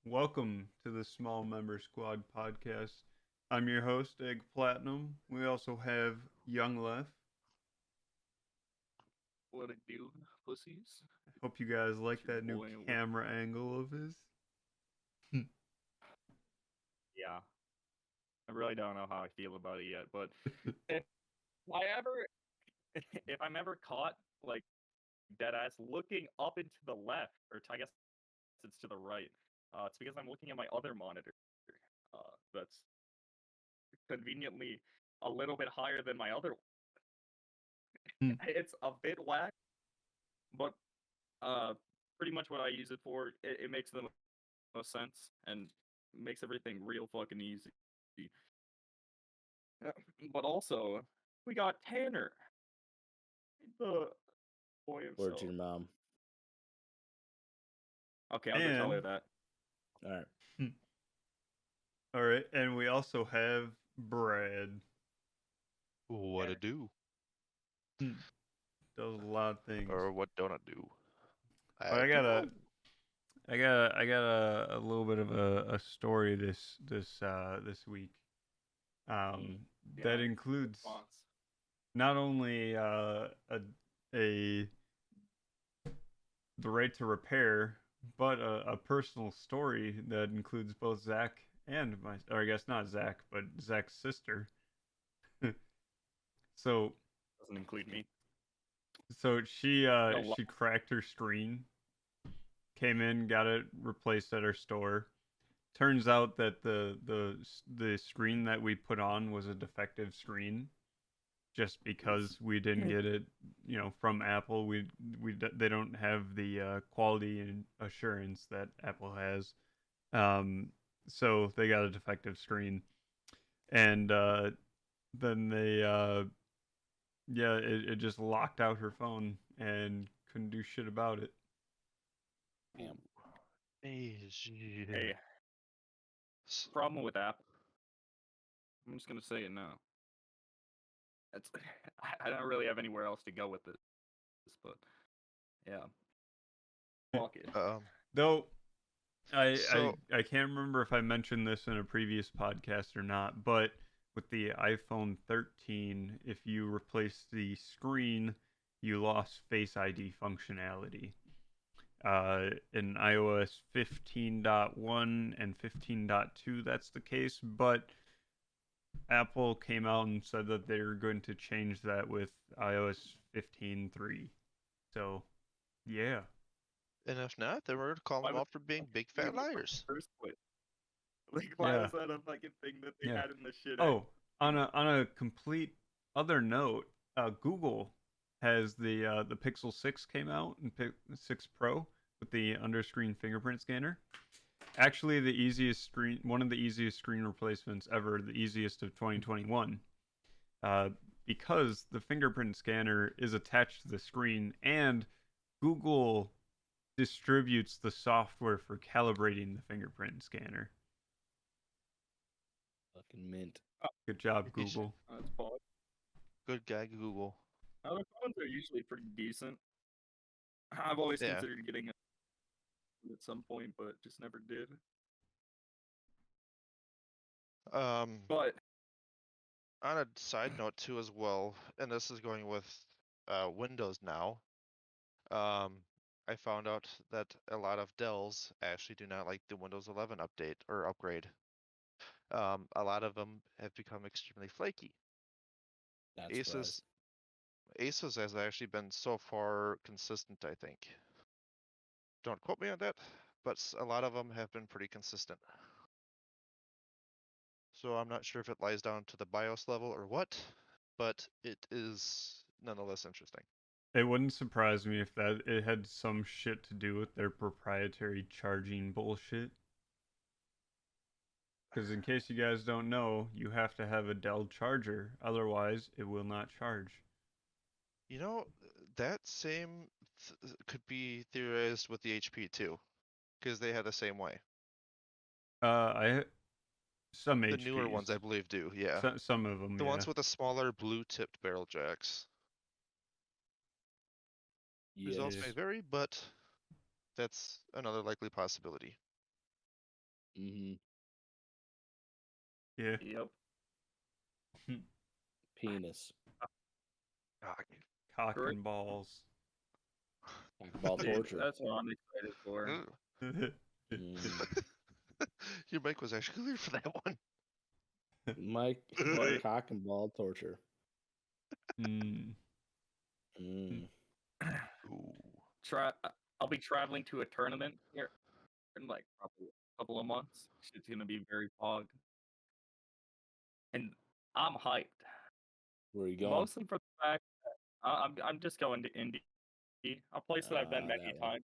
Welcome to the Small Member Squad podcast. I'm your host, Egg Platinum. We also have Young Left. What it do, pussies? Hope you guys like It's your that new boy. camera angle of his. Yeah, I really don't know how I feel about it yet, but if I ever, if I'm ever caught like dead ass looking up and to the left, I guess it's to the right, it's because I'm looking at my other monitor. That's conveniently a little bit higher than my other one. It's a bit whack, but uh, pretty much what I use it for. It makes the most sense and makes everything real fucking easy. Uh, But also, we got Tanner, the boy Word to himself. your mom. Okay, I'll go tell her And, that. All right. all right, and we also have Brad. What to Tanner. do? Does a lot of things. Or what don't I do? But I I got don't a, know. I got, I got a little bit of a story this week. Um, Yeah, that includes response. not only a the right to repair, but a personal story that includes both Zach and or I guess not Zach, but Zach's sister. so Doesn't include me. so No, she cracked her screen, came in, got it replaced at her store. Turns out that the screen that we put on was a defective screen, just because we didn't get it, from Apple. They don't have the quality and assurance that Apple has. Um, so they got a defective screen, and then it just locked out her phone and couldn't do shit about it. Damn. hey, problem with Apple. I'm just gonna say it now. It's I don't really have anywhere else to go with this, but yeah, fuck it. Though I, So, I can't remember if I mentioned this in a previous podcast or not, but with the iPhone 13, if you replace the screen, you lost Face ID functionality. In iOS 15.1 and 15.2, that's the case, but Apple came out and said that they're going to change that with iOS 15.3. So, yeah. and if not, then we're gonna call Why them would out for being big they fat do it in liars. the first place? Like, why Yeah. was that a fucking thing that they Yeah. had in the shit Oh, anyway? on a complete other note, Google has the Pixel 6 came out and 6 Pro with the under-screen fingerprint scanner. Actually, one of the easiest screen replacements ever, the easiest of 2021, uh, because the fingerprint scanner is attached to the screen, and Google distributes the software for calibrating the fingerprint scanner. Fucking mint. Good job, He's Google. That's pog. good guy, Google. Other phones are usually pretty decent. I've always Yeah. considered getting it at some point, but just never did. Um, But on a side note too, as well, and this is going with Windows now. Um, I found out that a lot of Dells actually do not like the Windows 11 update or upgrade. A lot of them have become extremely flaky. Not Asus surprised. Asus has actually been so far consistent, I think. Don't quote me on that, but a lot of them have been pretty consistent. So I'm not sure if it lies down to the BIOS level or what, but it is nonetheless interesting. It wouldn't surprise me if that it had some shit to do with their proprietary charging bullshit. Because in case you guys don't know, you have to have a Dell charger, otherwise it will not charge. You know, that same could be theorized with the HP too, because they had the same way. I some The newer ones, I HPs, believe, do. Yeah, some of them, the yeah. ones with the smaller blue-tipped barrel jacks. Results Yeah. may Yes. vary, but that's another likely possibility. Mm-hmm. Yeah. Yep. Penis. Cock Great. and balls. Ball Dude, torture. that's what I'm excited for. Ooh. Mm. Your mic was actually clear for that one. Mike, What? cock and ball torture. Mm. Mm. Ooh. I'll be traveling to a tournament here in like probably a couple of months. Shit's gonna be very fog, and I'm hyped. Where are you going? Mostly for the fact that I'm just going to Indy, a place that I've been many That one. times.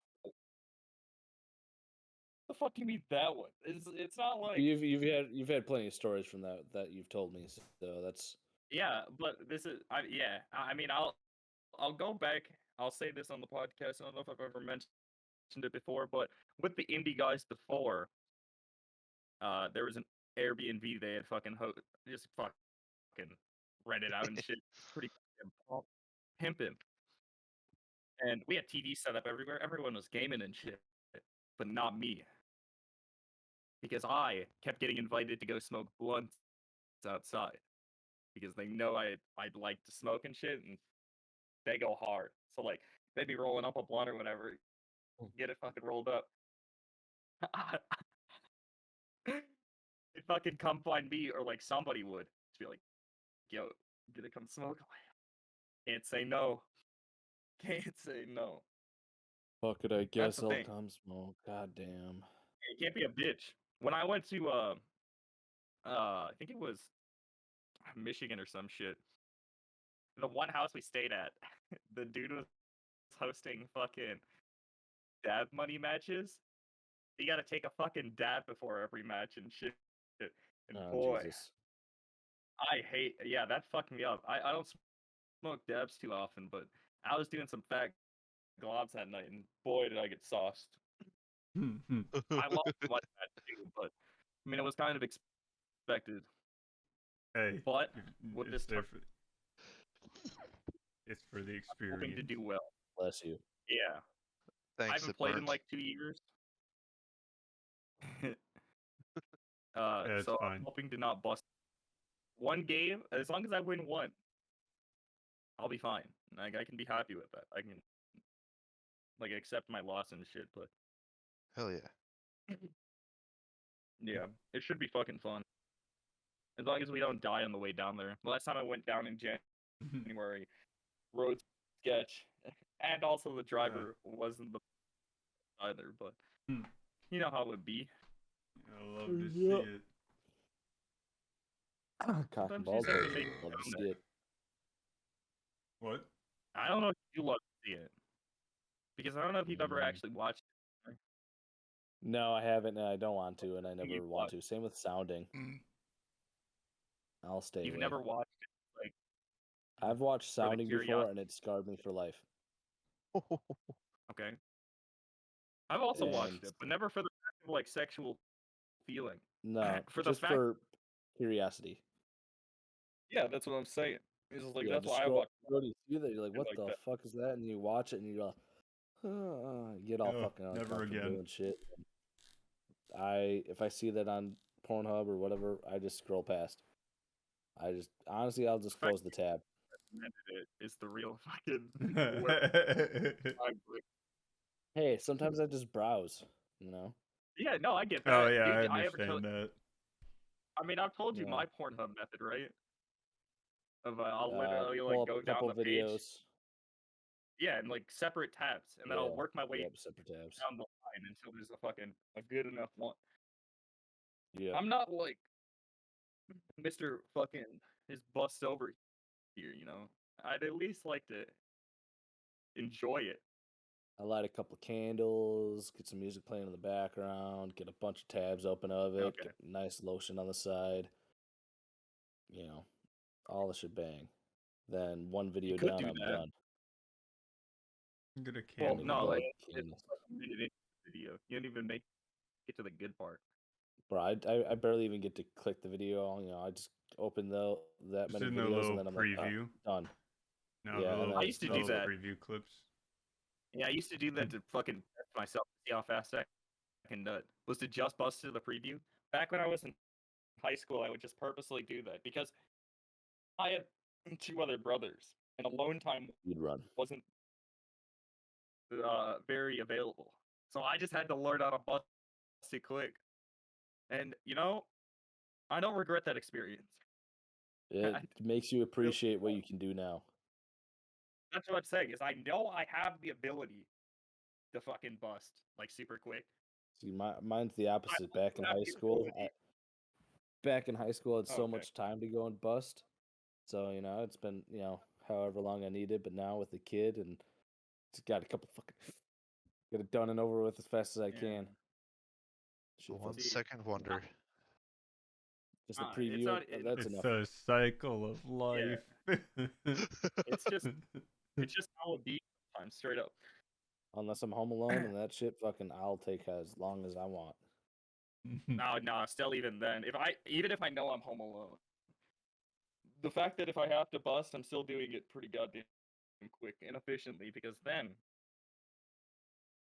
The fuck do you mean that one? It's not like You've had plenty of stories from that you've told me, so that's yeah, but this is I mean I'll go back. I'll say this on the podcast. I don't know if I've ever mentioned it before, but with the indie guys before, there was an Airbnb they had just fucking rented out and shit. Pretty pimping. And we had TV set up everywhere. Everyone was gaming and shit, but not me. Because I kept getting invited to go smoke blunts outside. Because they know I'd like to smoke and shit, and they go hard. So like they'd be rolling up a blunt or whatever, get it fucking rolled up. They'd fucking come find me, or like somebody would just be like, "Yo, gonna come smoke?" Can't say no. Can't say no. fuck it. I That's guess the I'll thing. come smoke. God damn. You can't be a bitch. When I went to I think it was Michigan or some shit. The one house we stayed at, the dude was hosting fucking dab money matches. You gotta take a fucking dab before every match and shit. And Oh boy, Jesus. yeah, that fucked me up. I don't smoke dabs too often, but I was doing some fat globs that night, and boy, did I get sauced. I lost one that too, but I mean, it was kind of expected. Hey, But if- with it's this there for, it's for the hoping to experience. do well. Bless you. Yeah, I Thanks, haven't it played in burnt. like 2 years. Yeah, it's So I'm fine. hoping to not bust one game. As long as I win one, I'll be fine. Like I can be happy with that. I can like accept my loss and shit. But Hell yeah. yeah, it should be fucking fun. As long as we don't die on the way down there. The last time I went down in January, road sketch, and also the driver wasn't the either. But you know how it would be. I love to see Yep. it. Cock and Sometimes ball you just have to torture. make Love to it see down it. What? I don't know if you love to see it because I don't know if you've ever actually watched it. No, I haven't, and I don't want to, and I You never want to. Same with sounding. I'll stay You've away. never watched it, like I've watched for the sounding before, curiosity. and it scarred me for life. Okay. I've also watched And it, but never for the fact of like sexual feeling. no, For the just fact, for curiosity. yeah, that's what I'm saying. It's just like Yeah, that's just why I scroll. watch Go to see that. You're like, shit what like the that. fuck is that? And you watch it, and you're like, you get all Oh, fucking never uncomfortable again. and shit. If I see that on Pornhub or whatever, I just scroll past. I just honestly, I'll just The fact close the tab. it is the real fucking work. Hey, sometimes I just browse. You know. Yeah, no, I get that. Oh yeah, Dude, I did I ever tell? understand that. I mean, I've told you Yeah. my Pornhub method, right? Of I'll literally Pull like up go a down couple the page, videos. yeah, and like separate tabs, and then I'll work my way Yep, separate tabs. down the line until there's a good enough one. Yeah. I'm not like Mr. fucking his bust over here, you know. I'd at least like to enjoy it. I light a couple candles, get some music playing in the background, get a bunch of tabs open of it, Okay. get nice lotion on the side. You know, all the shebang. Then one video could down, do I'm that. done. Get a Well, candle. no, Like, it's like a video. You don't even make it to the good part. bro, I barely even get to click the video. You know, I just open that Just many in the videos little and then I'm preview. like, done. No, Yeah, the and little, then I used to the do little that. preview clips. Yeah, I used to do that to fucking test myself to see how fast I was to just bust to the preview. Back when I was in high school, I would just purposely do that because I had 2 other brothers, and alone time You'd run. wasn't very available. So I just had to learn how to bust it quick. And I don't regret that experience. It makes you appreciate what you can do now. That's what I'm saying, is I know I have the ability to fucking bust like super quick. See, mine's the opposite. Back in have high the school, ability. I had so Okay. much time to go and bust. So it's been however long I needed, but now with the kid and just got a couple fucking get it done and over with as fast as I can. Shit, One See, second wonder. just a it's preview. not- That's It's enough. a cycle of life. It's just how it be sometimes, straight up. Unless I'm home alone and that shit, fucking, I'll take as long as I want. No, still even then, even if I know I'm home alone, the fact that if I have to bust, I'm still doing it pretty goddamn quick and efficiently, because then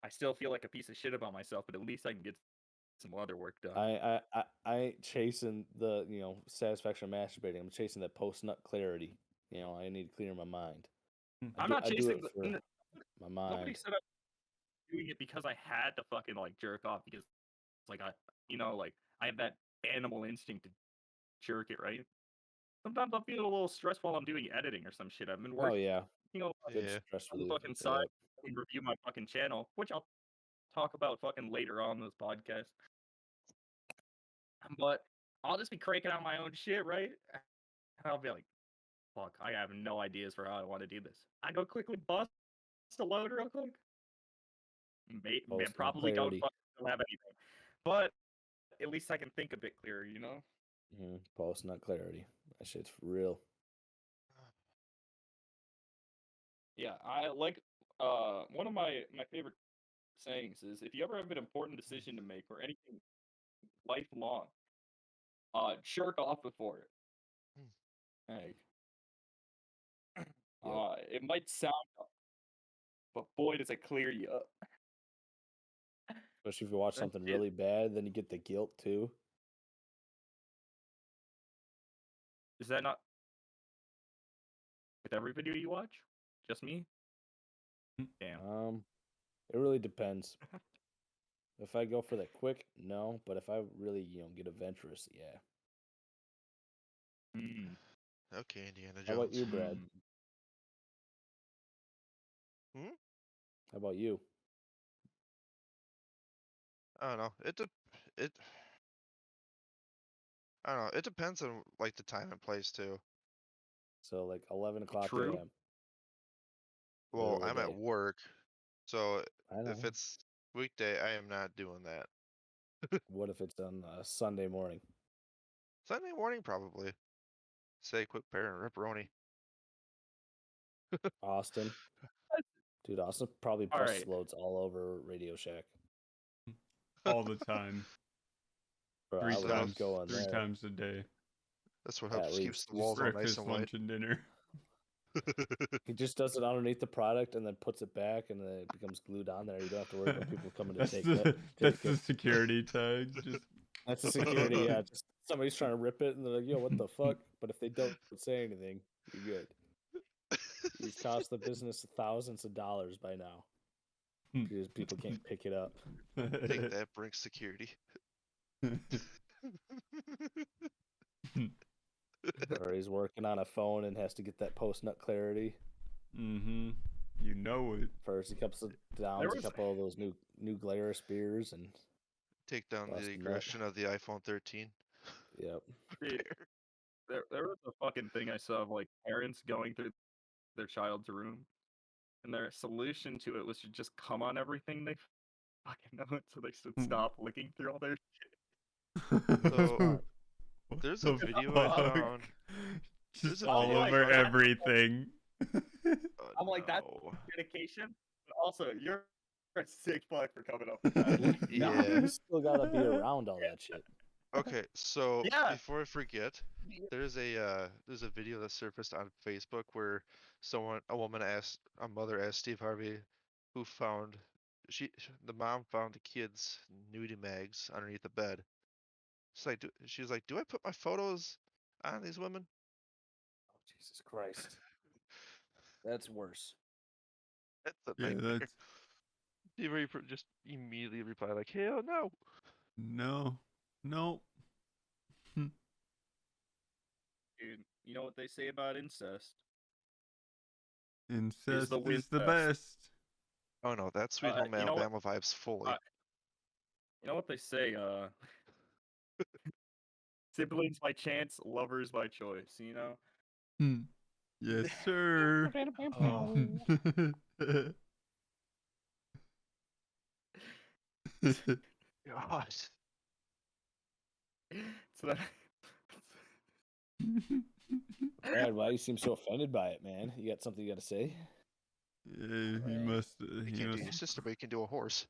I still feel like a piece of shit about myself, but at least I can get some other work done. I ain't chasing the satisfaction of masturbating. I'm chasing that post nut clarity. I need to clear my mind. I'm not I do chasing it for my nobody mind. said I'm doing it because I had to fucking like jerk off, because like I have that animal instinct to jerk it, right? Sometimes I'll feel a little stressed while I'm doing editing or some shit. I've been Oh working yeah, good Yeah. stress on the relief. fucking side and review my fucking channel, which I'll talk about fucking later on in this podcast. But I'll just be cranking out my own shit, right? And I'll be like, fuck, I have no ideas for how I want to do this. I go quickly bust a load real quick. Man, Post nut probably don't clarity. fucking have anything. But at least I can think a bit clearer, Post nut clarity. That shit's real. Yeah, I like one of my favorite sayings is, if you ever have an important decision to make or anything lifelong, jerk off before it. Hey. Yep. It might sound dumb, but boy does it clear you up. Especially if you watch That something shit- really bad, then you get the guilt too. Is that not with every video you watch? Just me? Damn. It really depends. If I go for the quick, no. But if I really, get adventurous, yeah. Mm. Okay, Indiana How about Jones. you, Brad? Hmm? How about you? I don't know. I don't know. It depends on like the time and place too. So like 11 o'clock True. a.m. Well, middle of I'm the at day. work, so I know. if it's weekday, I am not doing that. What if it's on Sunday morning? Sunday morning, probably. Say quick pair and ripperoni. Austin. Dude, Austin probably All busts right. loads all over Radio Shack. All the time. Bro, Three I would times, go in three there times a day. That's what at helps keeps least. the walls all nice Breakfast, and white. lunch, and dinner. He just does it underneath the product and then puts it back, and then it becomes glued on there. You don't have to worry about people coming to That's take the it. that's the security tag. Just That's the security. Yeah, just somebody's trying to rip it, and they're like, "Yo, what the fuck?" But if they don't say anything, you're good. You've cost the business thousands of dollars by now because people can't pick it up. Take that, bring security. Or he's working on a phone and has to get that post nut clarity. Mm-hmm. You know it. First, he comes down a couple of those new Glarus beers and Take down bust the a nut. aggression of the iPhone 13. Yep. Dude, there was a fucking thing I saw of like parents going through their child's room, and their solution to it was to just come on everything they fucking know, so they should stop looking through all their So, What there's the a video I fuck? found. Just a all video I over found. everything. I'm like, that's no. dedication, but also you're a sick fuck for coming up with that. Yeah. You still gotta be around all that shit. Okay, so Yeah. before I forget, there's a video that surfaced on Facebook where a mother asked Steve Harvey who found the mom found the kids' nudie mags underneath the bed. She was like, "Do I put my photos on these women?" Oh, Jesus Christ. That's worse. That's a Yeah, nightmare. that's Just immediately reply like, "Hell no!" no. Dude, you know what they say about incest? Incest the is the Winfest. best. Oh no, that's Sweet Home you know what? Alabama vibes fully. You know what they say? Siblings by chance, lovers by choice. You know. Hmm. Yes, sir. God. So that. Brad, why you seem so offended by it, man? You got something you got to say? Yeah, he Right. must. You He can't do must. your sister, but you can do a horse.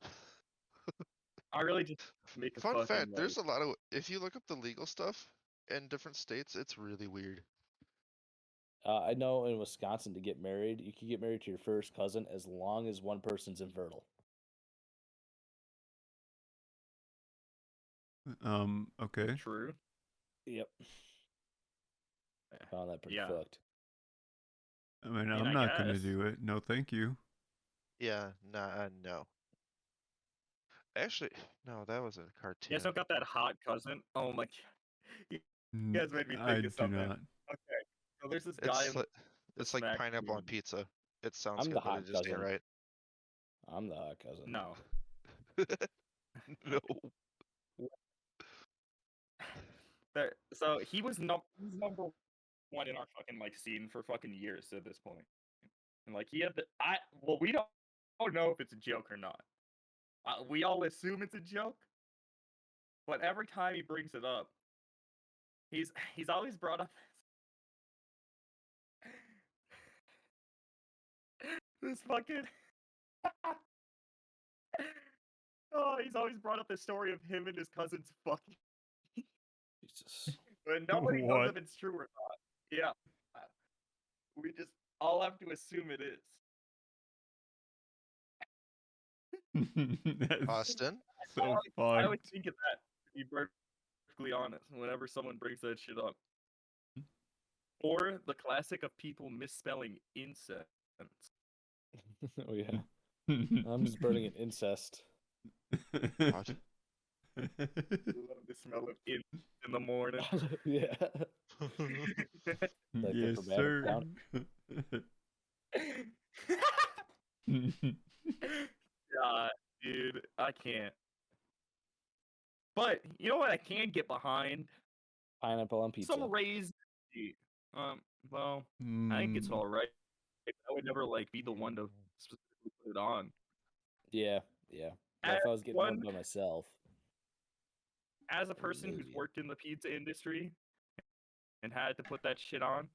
I really just make a Fun fucking fact: like. there's a lot of if you look up the legal stuff in different states, it's really weird. I know in Wisconsin to get married, you can get married to your first cousin as long as one person's infertile. Okay. True. Yep. Found that pretty Yeah. fucked. I mean, I I'm not gonna guess. do it. No, thank you. Yeah, nah, no. Actually, no, that was a You cartoon. guys don't got that hot cousin? Oh my. You guys made me I think of do something. not. Okay. So there's this guy in the It's like smack pineapple on room. pizza. It sounds I'm good, the but hot it just ain't cousin. right. I'm the hot cousin. No. No. So he was he's number one in our fucking like scene for fucking years at this point. And like he had we don't know if it's a joke or not. We all assume it's a joke, but every time he brings it up, he's always brought up this fucking oh, he's always brought up the story of him and his cousins fucking. Jesus. But nobody knows What? if it's true or not. Yeah. We just all have to assume it is. That's Austin? so I always fucked. think of that, to be perfectly honest, whenever someone brings that shit up. Or the classic of people misspelling incense. Oh yeah. I'm just burning an incest. God. I love the smell of in the morning. Yeah. Like Yes, for bad sir. account. God, dude, I can't. But you know what I can get behind? Pineapple on pizza. Some raised meat. Well, I think it's all right. I would never like be the one to specifically put it on. Yeah, yeah. But if I was getting one by myself, as a person who's maybe. worked in the pizza industry and had to put that shit on,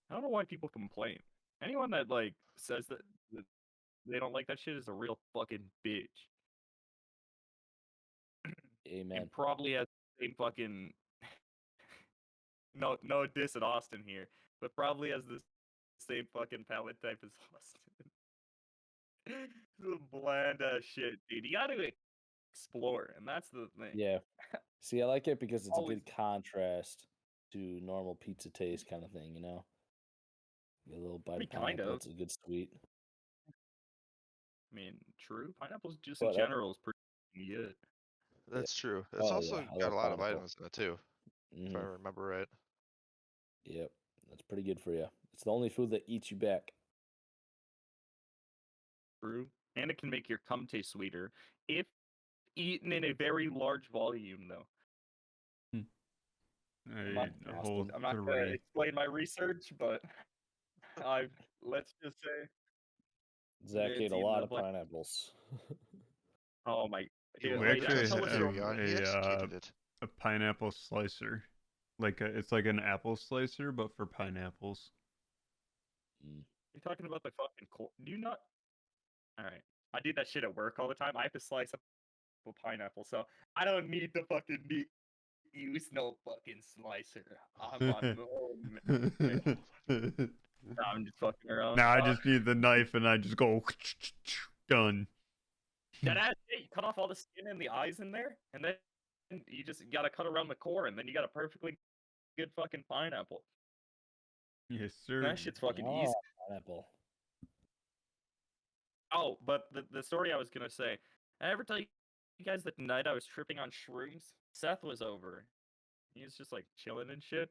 I don't know why people complain. Anyone that like says that they don't like that shit is a real fucking bitch. Amen. And probably has the same fucking no diss at Austin here, but probably has the same fucking palate type as Austin. The bland ass shit, dude. You gotta explore, and that's the thing. Yeah. See, I like it because it's Always. a good contrast to normal pizza taste kind of thing, you know? Get a little bite of Kind pineapple, of. it's a good sweet. I mean, true. Pineapple's just But in general is pretty good. That's true. It's Oh, also yeah, I got love a lot of pineapple. vitamins in it too, if I remember right. Yep, that's pretty good for you. It's the only food that eats you back. True. And it can make your cum taste sweeter if eaten in a very large volume, though. I'm not gonna explain my research, but let's just say Zach ate a eaten lot of pineapples. Oh my! We Dude, wait, actually tell a story. He executed it. a pineapple slicer. It's like an apple slicer, but for pineapples. You're talking about the fucking do you not? All right, I do that shit at work all the time. I have to slice up a pineapple, so I don't need the fucking meat. Use no fucking slicer. I'm on I'm just fucking around. Nah, I just need the knife and I just go. Done. That ass, yeah, you cut off all the skin and the eyes in there, and then you just gotta cut around the core, and then you got a perfectly good fucking pineapple. Yes, sir. That shit's fucking easy. Pineapple. Oh, but the story I was gonna say, I ever tell you guys that night I was tripping on shrooms? Seth was over. He was just like chilling and shit.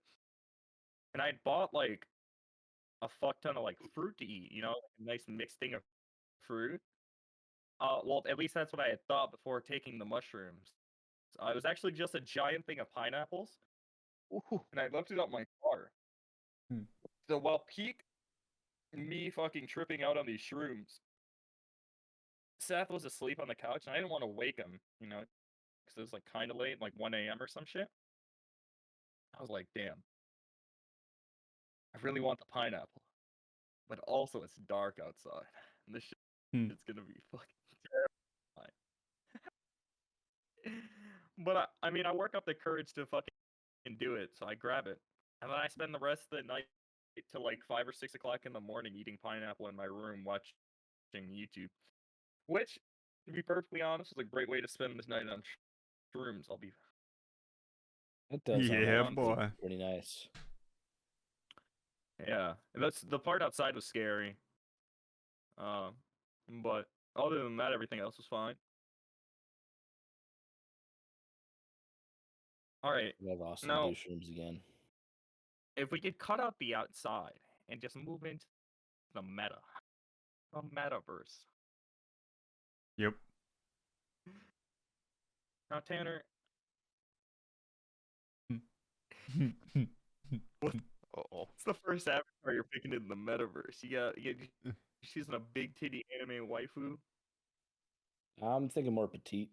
And I bought like a fuck ton of like fruit to eat, you know, like a nice mixed thing of fruit. Well, at least that's what I had thought before taking the mushrooms. It was actually just a giant thing of pineapples, Ooh. and I left it up my car. Hmm. So while peak me fucking tripping out on these shrooms, Seth was asleep on the couch, and I didn't want to wake him, you know, because it was like kind of late, like 1 a.m. or some shit. I was like, damn, I really want the pineapple, but also it's dark outside, and this shit's gonna be fucking terrifying. But I mean, I work up the courage to fucking do it, so I grab it, and then I spend the rest of the night till like 5 or 6 o'clock in the morning eating pineapple in my room watching YouTube. Which, to be perfectly honest, is a great way to spend this night on shrooms. I'll be It does sound Yeah, like boy. pretty nice. yeah. That's the part outside was scary. But other than that, everything else was fine. All right, I have Austin now do shrooms again. if we could cut out the outside and just move into the metaverse. Yep. Now, Tanner, Uh-oh. what's the first avatar you're picking in the metaverse? She's a big titty anime waifu. I'm thinking more petite.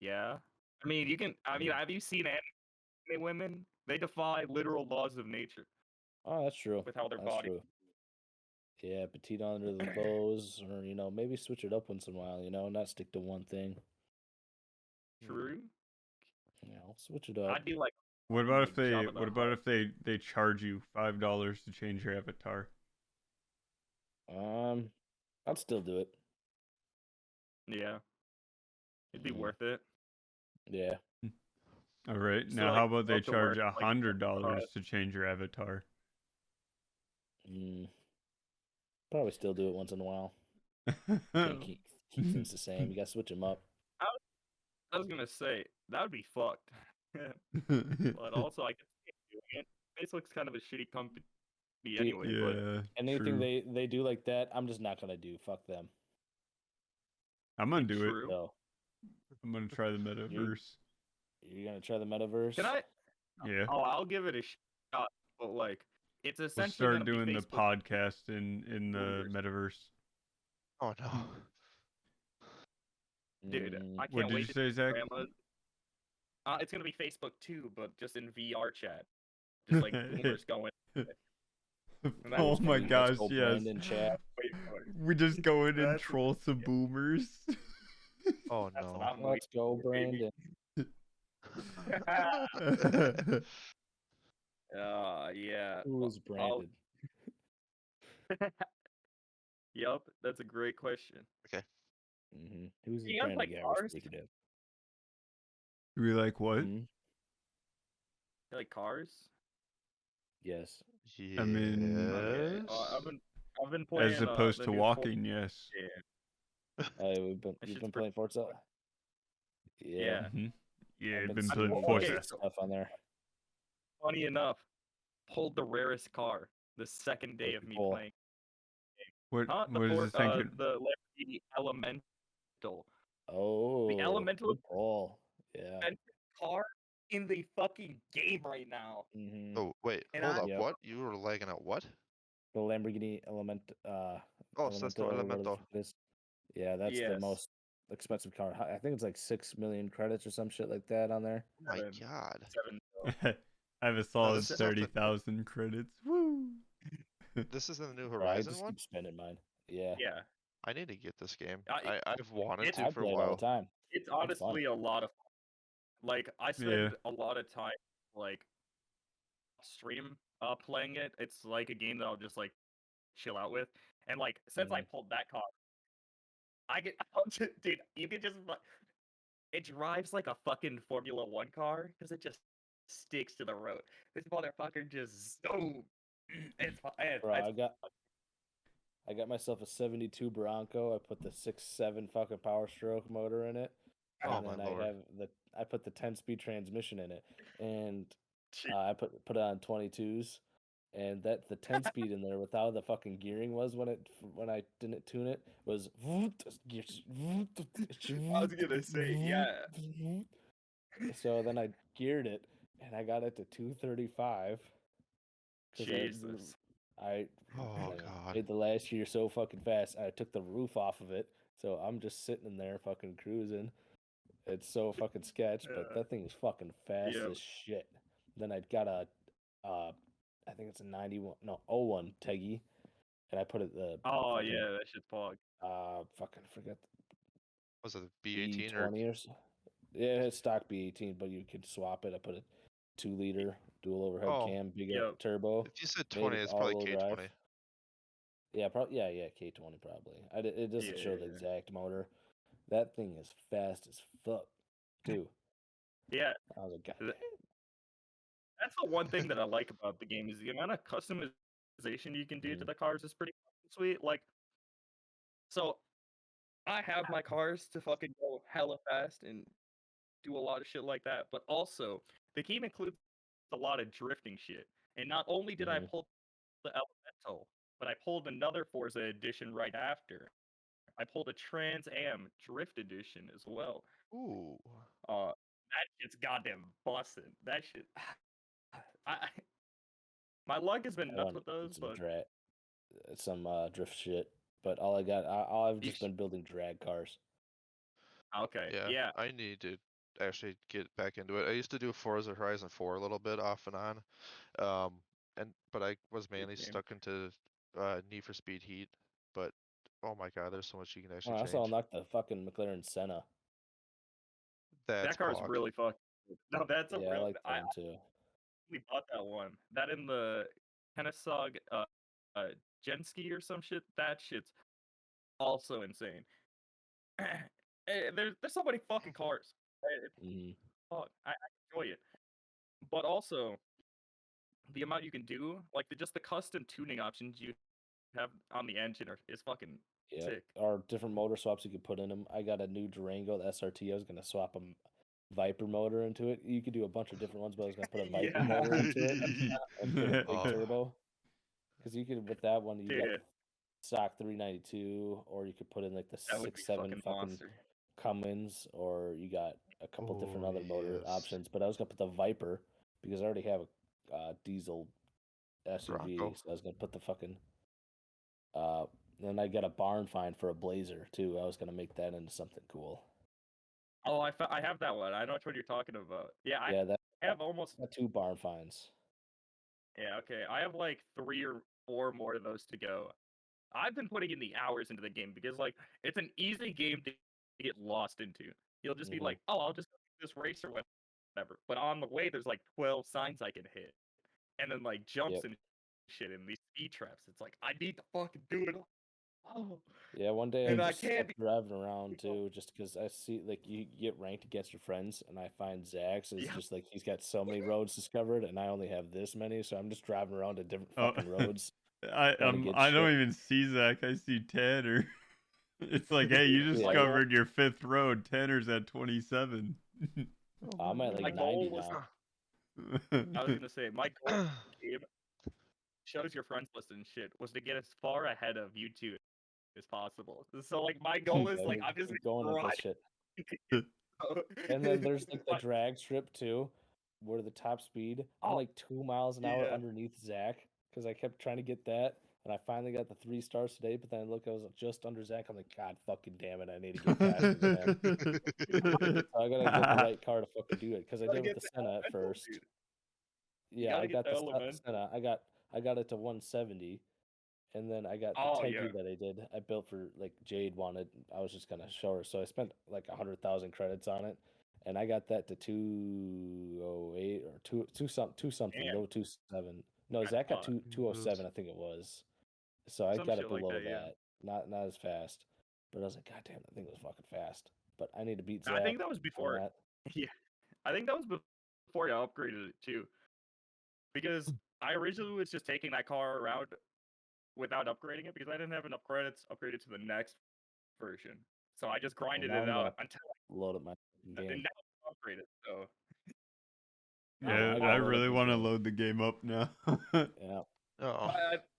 Yeah. I mean, you can. I mean, have you seen anime women? They defy literal laws of nature Oh, that's true. with how their That's body. true. Yeah, petite under the clothes, or maybe switch it up once in a while. Not stick to one thing. True. Yeah, I'll switch it up. I'd be like. What about like if they? Jabba the What about Hutt. if they charge you $5 to change your avatar? I'd still do it. Yeah. It'd be Mhm. worth it. Yeah. All right. So, Now, like, how about they up to work, charge like, $100 to change your avatar? Probably still do it once in a while. Can't keep things the same. You gotta switch them up. I was gonna say that would be fucked. But also, I can see it doing it. Facebook's kind of a shitty company anyway. But Yeah. Anything True. they do like that, I'm just not gonna do. Fuck them. I'm gonna do it. true. So I'm gonna try the metaverse. you're gonna try the metaverse? Can I? Yeah. Oh, I'll give it a shot. But like, it's We'll essentially start gonna be doing the Facebook. podcast in the Boomers. metaverse. Oh no. Dude, I What can't did wait you to say, see Zach? grandmas. It's gonna be Facebook too, but just in VR chat, just like boomers going. And Oh that's my gonna be gosh, go yes. Brandon chat. Wait for it. We just go in and That's- troll some boomers. Oh That's what no. I'm Let's go, waiting Brandon. for. Yeah. Who's Brandon? Yup, that's a great question. Who's Do the you guys Brandon like guy we're cars? speaking of? We like what? Mhm. You like cars? Yes. I mean, Okay. Yes. I've been playing as opposed the to new walking, yes. Yeah. We've That been shit's playing Forza. Yeah. Yeah. Hmm. Yeah, I've I've been been seeing playing you guys Forza. Okay, and stuff on there. Funny enough, pulled the rarest car the second day of me Cool. playing. What Huh? what is this thing? The Lamborghini Elemental. Oh, Elemental- good pull. Yeah. Car in the fucking game right now. Mm-hmm. Oh wait, And hold I- up. Yep. What? You were lagging at what? The Lamborghini Oh, so that's the Elemental, or whatever the Elemental. fuck it is. Yeah, that's the Yes. most expensive car. I think it's like 6 million credits or some shit like that on there. Oh my Seven. god. 7 I have a solid this is not the- 30,000 credits. Woo! This is the New Bro, I Horizon just one? keep spending mine. Yeah. Yeah. I need to get this game. I- I've wanted it's- to I for a play it all while. the time. It's fun. honestly a lot of fun. Like I spend a lot of time like stream playing it. It's like a game that I'll just like chill out with. And like since I pulled that car, I get dude, you can just it drives like a fucking Formula One car because it just sticks to the road. This motherfucker just zoom. Bro, I got myself a 72 Bronco. I put the 6.7 fucking Power Stroke motor in it. Oh And my then lord. I put the 10-speed transmission in it. And Jeez. I put it on 22s. And the 10-speed in there without the fucking gearing was when I didn't tune it was I was gonna say, yeah. so then I geared it and I got it to 235 because Jesus. I Oh god. made the last year so fucking fast. I took the roof off of it, so I'm just sitting in there fucking cruising. It's so fucking sketch, but that thing is fucking fast Yeah. as shit. Then I got a, I think it's a 01 Teggy, and I put it the Oh fucking, yeah, that shit's fog. fucking forget Was it the B18 or B20 or so. Yeah, it's stock B18, but you could swap it. I put a 2-liter dual overhead Oh, cam, big Yep. turbo. if you said Made 20, it it's probably all-wheel drive. K20. Yeah, probably. Yeah, K20 probably. It doesn't show the Yeah. exact motor. That thing is fast as fuck, too. Yeah. I was like, God Th- damn. That's the one thing that I like about the game is the amount of customization you can do to the cars is pretty fucking sweet. Like, so I have my cars to fucking go hella fast and do a lot of shit like that, but also the game includes a lot of drifting shit. And not only did I pull the Elemental, but I pulled another Forza edition right after. I pulled a Trans Am Drift edition as well. Ooh. That shit's goddamn busting. That shit. I my luck has been I nuts want with those, but some drift shit, but I've just been building drag cars. okay, Yeah, yeah, I need to actually get back into it. I used to do Forza Horizon 4 a little bit off and on. But I was mainly game. stuck into Need for Speed Heat. But oh my god, there's so much you can Oh, actually I also change. unlocked the fucking McLaren Senna. That's That car's pog. really fucking. No, that's a Yeah, I real. like that I one too. actually bought that one. That in the Kennesaw Genski or some shit. That shit's also insane. There's so many fucking cars. It's fun. I enjoy it, but also the amount you can do, like just the custom tuning options you have on the engine is fucking Yeah, sick. or different motor swaps you could put in them. I got a new Durango, the SRT. I was gonna swap a Viper motor into it. You could do a bunch of different ones, but I was gonna put a Viper Yeah. motor into it and put a big Oh. turbo. Because you could with that one, you got Yeah, the stock 392, or you could put in like the that would be 6.7 fucking monster. Cummins, or you got a couple different Oh, other motor yes. options. But I was gonna put the Viper because I already have a diesel SUV, Bronco. so I was gonna put the fucking uh. Then I got a barn find for a Blazer too. I was gonna make that into something cool. Oh, I have that one. I know which one you're talking about. Yeah, Yeah, that I have almost. got 2 barn finds. Yeah, okay. I have like 3 or 4 more of those to go. I've been putting in the hours into the game because like it's an easy game to get lost into. You'll just be like, oh, I'll just go do this race or whatever. But on the way, there's like 12 signs I can hit, and then like jumps Yep. and shit in these speed traps. It's like I need to fucking do it. Oh, Yeah, one day and I I just can't kept driving around too, just because I see like you get ranked against your friends, and I find Zach's is Yeah. just like he's got so many roads discovered, and I only have this many, so I'm just driving around to different Oh, fucking roads. I trying to get I don't shit. even see Zach. I see Tanner. It's like, hey, you just Yeah. covered your 5th road. Tanner's at 27. I'm at My like goal 90 was. now. I was gonna say my goal in the game shows your friends list and shit was to get as far ahead of you two as possible. So like my goal is Yeah, like we I'm just keep going with this shit. grinding. And then there's like the drag strip too, where the top speed. I'm Oh, like 2 miles an hour yeah. underneath Zach because I kept trying to get that, and I finally got the 3 stars today. But then I look, I was just under Zach. I'm like, God fucking damn it, I need to get faster than him. So I gotta get the right car to fucking do it because I Gotta did with get the the Senna at elemental, first. dude. Yeah, gotta I get got the the elemental. Senna. I got it to 170, and then I got the Oh Teggy yeah. that I did. I built for like Jade wanted. I was just gonna show her, so I spent like 100,000 credits on it, and I got that to 208 or two something Damn. low 27. No, That's Zach got fun. 207, I think it was. So I Some got it shit like below that, yeah. that. Not as fast. But I was like, God damn, that thing was fucking fast. But I need to beat I Zach think that was on before. that. Yeah, I think that was before I upgraded it too. Because I originally was just taking that car around without upgrading it because I didn't have enough credits upgraded to the next version. So I just Well, grinded now it I'm gonna out until load up my and game. now it's upgraded. So Yeah, I I gotta load up really his want to game. load the game up now. Yeah. Oh,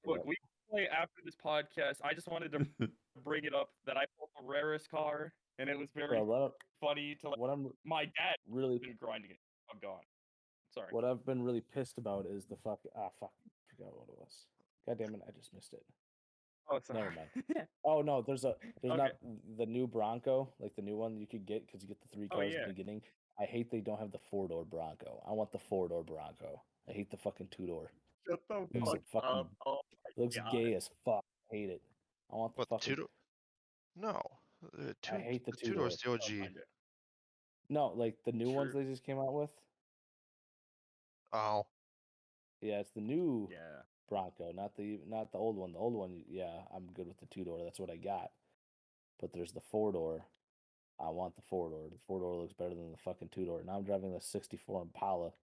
look, Yep. we can play after this podcast. I just wanted to bring it up that I pulled the rarest car, and it was very Bro, funny to what I'm my dad really been grinding it. I'm gone. Sorry. what I've been really pissed about is the fuck I forgot what it was. God damn it, I just missed it. Oh, sorry. Never mind. Oh no, there's Okay. not the new Bronco, like the new one you could get because you get the 3 Oh, cars at yeah. the beginning. I hate they don't have the 4-door Bronco. I want the 4-door Bronco. I hate the fucking 2-door. Shut the Looks fuck like fucking up. Oh looks my gay god. as fuck. I hate it. I want the what fucking. No, I hate the the 2-door's 2-door. the OG. No, like the new ones True. they just came out with. Oh, Yeah, it's the new Yeah. Bronco, not the old one. The old one, yeah, I'm good with the 2-door. That's what I got. But there's the 4-door. I want the 4-door. The 4-door looks better than the fucking 2-door. Now I'm driving the '64 Impala.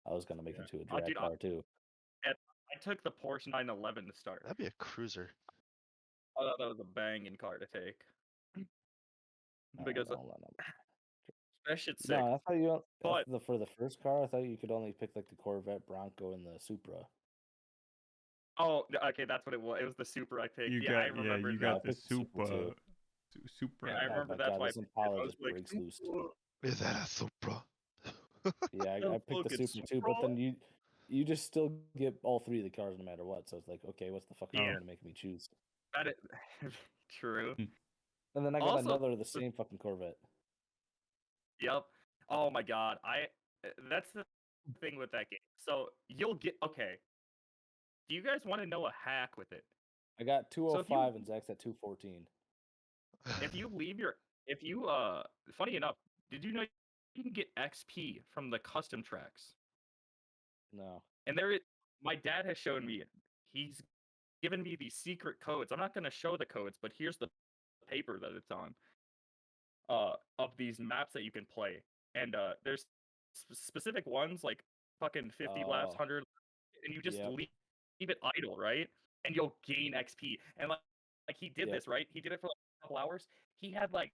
I was gonna make Yeah. into a Oh, drag dude, car too. I took the Porsche 911 to start. that'd be a cruiser. I thought that was a banging car to take. Because No. that shit's sick. No, I thought you But for the first car. I thought you could only pick like the Corvette, Bronco, and the Supra. oh, okay, that's what it was. It was the Supra I picked. you Yeah, I got remember you that. I got the picked the Supra super too. Supra. Yeah, I Oh remember my that's god, why I this picked it. Impala I was just like, breaks loose. Is that a Supra? Yeah, The I picked the fucking Supra too, but Supra? then you just still get all 3 of the cars no matter what. So it's like, okay, what's the fucking Yeah. point of making me choose? That is true. And then I got Also, another of the same fucking Corvette. Yep. Oh my god. That's the thing with that game. So you'll get okay. Do you guys want to know a hack with it? I got So if 205 and Zach's at 214. if you leave your if you funny enough, did you know you can get XP from the custom tracks? No. And my dad has shown me. He's given me these secret codes. I'm not going to show the codes, but here's the paper that it's on. Of these maps that you can play, and there's specific ones like fucking 50 laps, 100, and you just Yep. leave it idle, right? And you'll gain XP. And like he did Yep. this, right? He did it for like a couple hours. He had like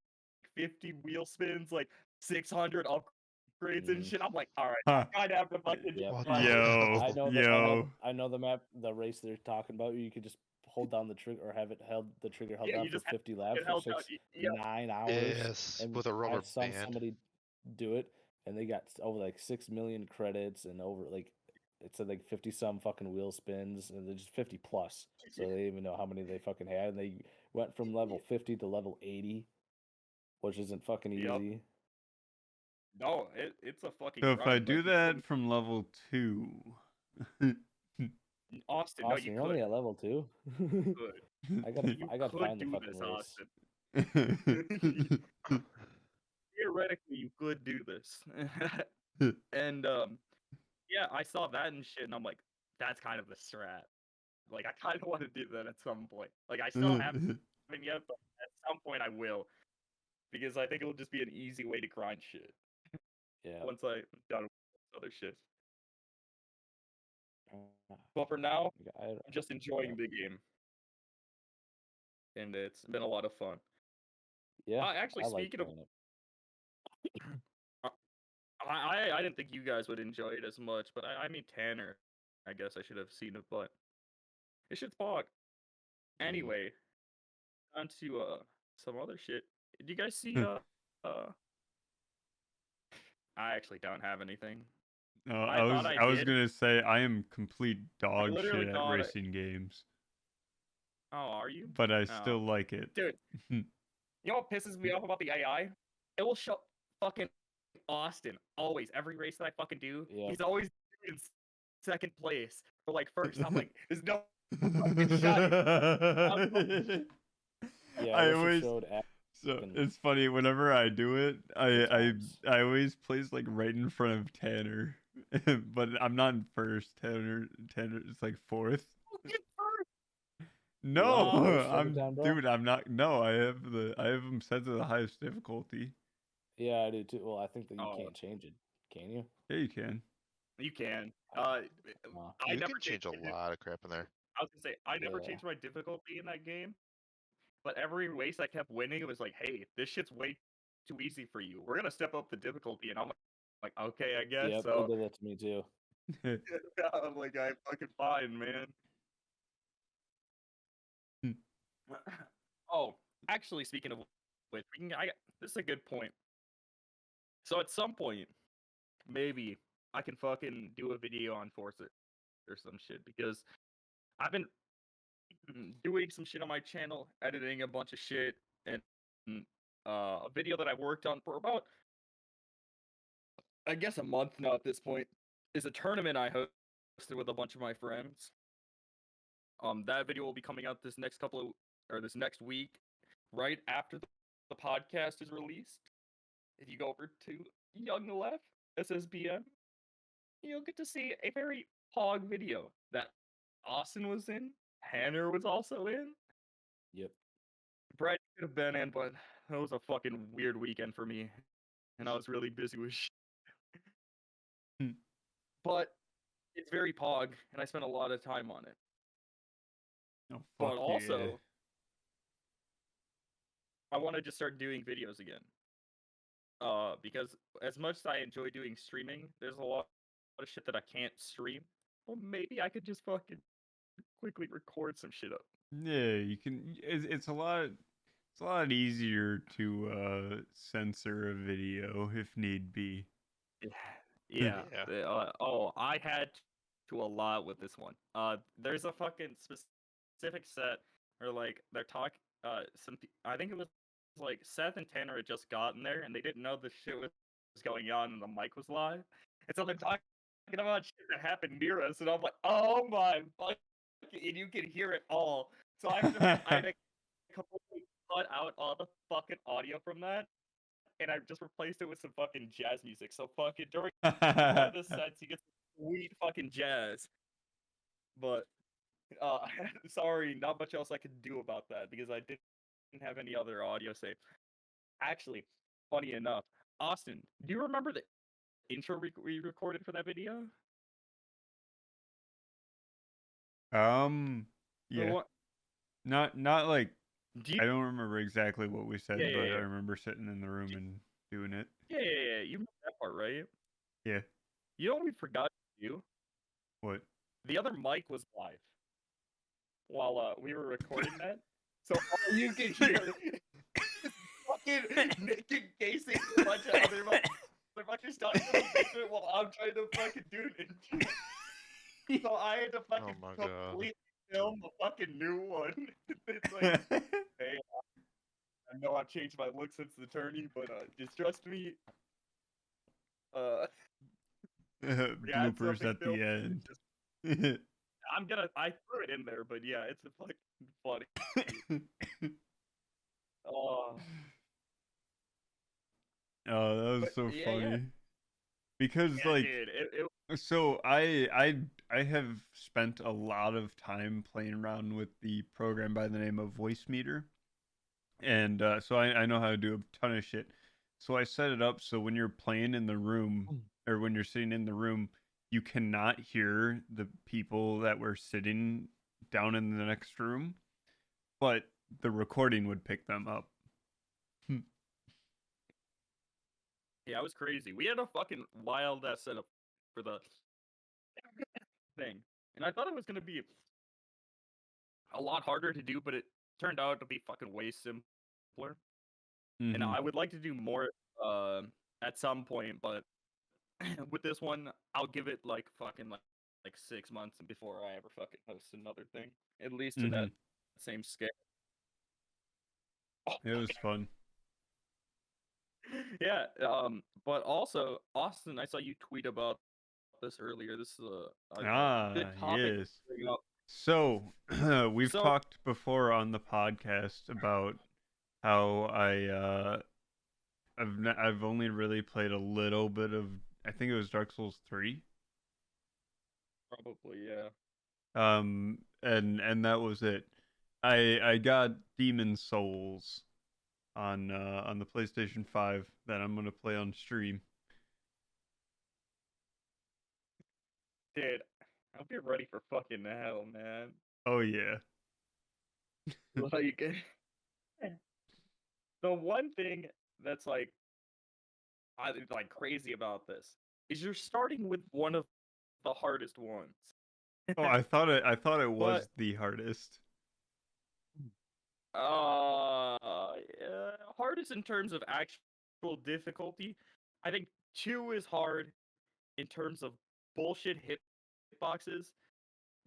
50 wheel spins, like 600 upgrades and shit. I'm like, all right, I'd have to fucking Yep. What try the it. hell? I know the map, the race they're talking about. You could just hold down the trigger or have it the trigger held Yeah, down you for just have 50 laps it for held down. Yeah, 9 hours. Yes, And with a I rubber saw band. somebody do it, and they got over like 6 million credits and over like it said like 50 some fucking wheel spins, and they're just 50 plus. So they didn't even know how many they fucking had, and they went from level 50 to level 80, which isn't fucking Yep. easy. No, it's a fucking So if I grind. do Like, that from level 2, Austin, no, Austin, you you're only could. at level 2. Could. I gotta You I gotta could find the do fucking this, race. Austin. Theoretically, you could do this. And yeah, I saw that and shit, and I'm like, that's kind of the strat. Like, I kind of want to do that at some point. Like, I still haven't yet, but at some point I will, because I think it'll just be an easy way to grind shit. Yeah. Once I'm done with other shit. But for now, I'm just enjoying the game, and it's been a lot of fun. Yeah. Actually, I like speaking of, playing it. I didn't think you guys would enjoy it as much, but I mean Tanner, I guess I should have seen it, but it shit's fog. Anyway, on to some other shit. Did you guys see I actually don't have anything. I was did. gonna say I am complete dog literally shit at thought racing games, Oh, are you? but I Oh. still like it. Dude, you know what pisses me off about the AI? It will show fucking Austin always. Every race that I fucking do, Yeah. he's always in second place for like first. I'm like, there's no fucking shot. Yeah, I wish it always showed so fucking it's funny whenever I do it, good times. I always place like right in front of Tanner, but I'm not in first. Tanner is like fourth. Get first. No, want voice every time, bro? dude. I'm not. No, I have them set to the highest difficulty. Yeah, I do too. Well, I think that you Oh. can't change it. Can you? Yeah, you can. You can. Oh. I You never can change a changed it. lot of crap in there. I was gonna say I never Yeah. changed my difficulty in that game, but every race I kept winning. It was like, hey, this shit's way too easy for you. We're gonna step up the difficulty, and I'm like, okay, I guess. Yep, So they did that to me too. I'm like, I'm fucking fine, man. Oh, actually, speaking of which, this is a good point. So at some point, maybe I can fucking do a video on Forza or some shit because I've been doing some shit on my channel, editing a bunch of shit, and a video that I worked on for about, I guess, a month now at this point is a tournament I hosted with a bunch of my friends. That video will be coming out this next week, right after the podcast is released. If you go over to Young Left SSBM, you'll get to see a very pog video that Austin was in, Hanner was also in. Yep. Brett could have been in, but it was a fucking weird weekend for me, and I was really busy with shit. But it's very pog, and I spent a lot of time on it. Oh, But fuck also, yeah. I want to just start doing videos again. Because as much as I enjoy doing streaming, there's a lot of shit that I can't stream. Well, maybe I could just fucking quickly record some shit up. Yeah, you can. It's a lot. It's a lot easier to censor a video if need be. Yeah. Yeah. I had to a lot with this one. There's a fucking specific set where like they're talking. I think it was like Seth and Tanner had just gotten there and they didn't know the shit was going on and the mic was live, and so they're talking about shit that happened near us, and I'm like, oh my fuck, and you can hear it all. So I had to completely cut out all the fucking audio from that, and I just replaced it with some fucking jazz music. So fucking during one of the sets, you get some sweet fucking jazz. But sorry, not much else I could do about that because I didn't have any other audio saved. Actually, funny enough, Austin, do you remember the intro we recorded for that video? Yeah. Not like I don't remember exactly what we said, Yeah, but yeah. I remember sitting in the room and doing it. Yeah. You remember that part, right? Yeah. You know what we forgot to do? What? The other mic was live while we were recording that, so all you can hear is fucking Nick and Casey and a bunch of other motherfuckers talking in the basement while I'm trying to fucking do it. So I had to fucking completely film a fucking new one. It's like, hey, I know I've changed my look since the tourney, but just trust me. Bloopers at the end. I threw it in there, but yeah, it's fucking funny. Oh, that was so funny. Because yeah, like, dude, so I have spent a lot of time playing around with the program by the name of Voicemeter, and so I know how to do a ton of shit. So I set it up so when you're playing in the room or when you're sitting in the room, you cannot hear the people that were sitting down in the next room, but the recording would pick them up. Yeah, it was crazy. We had a fucking wild ass setup for the thing, and I thought it was gonna be a lot harder to do, but it turned out to be fucking way simpler. And I would like to do more at some point, but with this one, I'll give it like fucking like 6 months before I ever fucking host another thing, at least to that same scale. It was fun. Yeah, but also, Austin, I saw you tweet about this earlier. This is a good topic. Yes. So we've talked before on the podcast about how I've only really played a little bit of, I think it was Dark Souls 3. Probably, yeah. And that was it. I got Demon Souls on the PlayStation 5 that I'm gonna play on stream. Dude, I'll be ready for fucking hell, man. Oh yeah. Like, the one thing that's like crazy about this is you're starting with one of the hardest ones. Oh, I thought it was But the hardest. hardest in terms of actual difficulty. I think 2 is hard in terms of bullshit hitboxes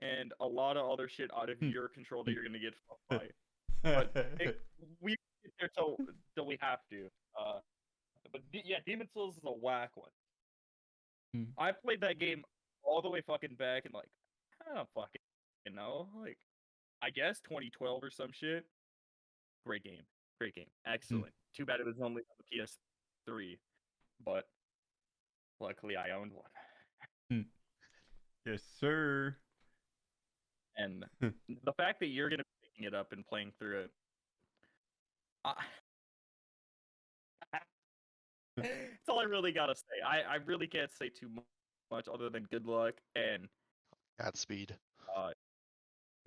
and a lot of other shit out of your control that you're gonna get fucked by. But we get there till we have to. Yeah, Demon Souls is a whack one. I played that game all the way fucking back in like I don't fucking know, like I guess 2012 or some shit. Great game, excellent. Too bad it was only on the PS3, but luckily I owned one. Yes, sir. And the fact that you're gonna be picking it up and playing through it, that's all I really gotta say. I really can't say too much other than good luck and Godspeed.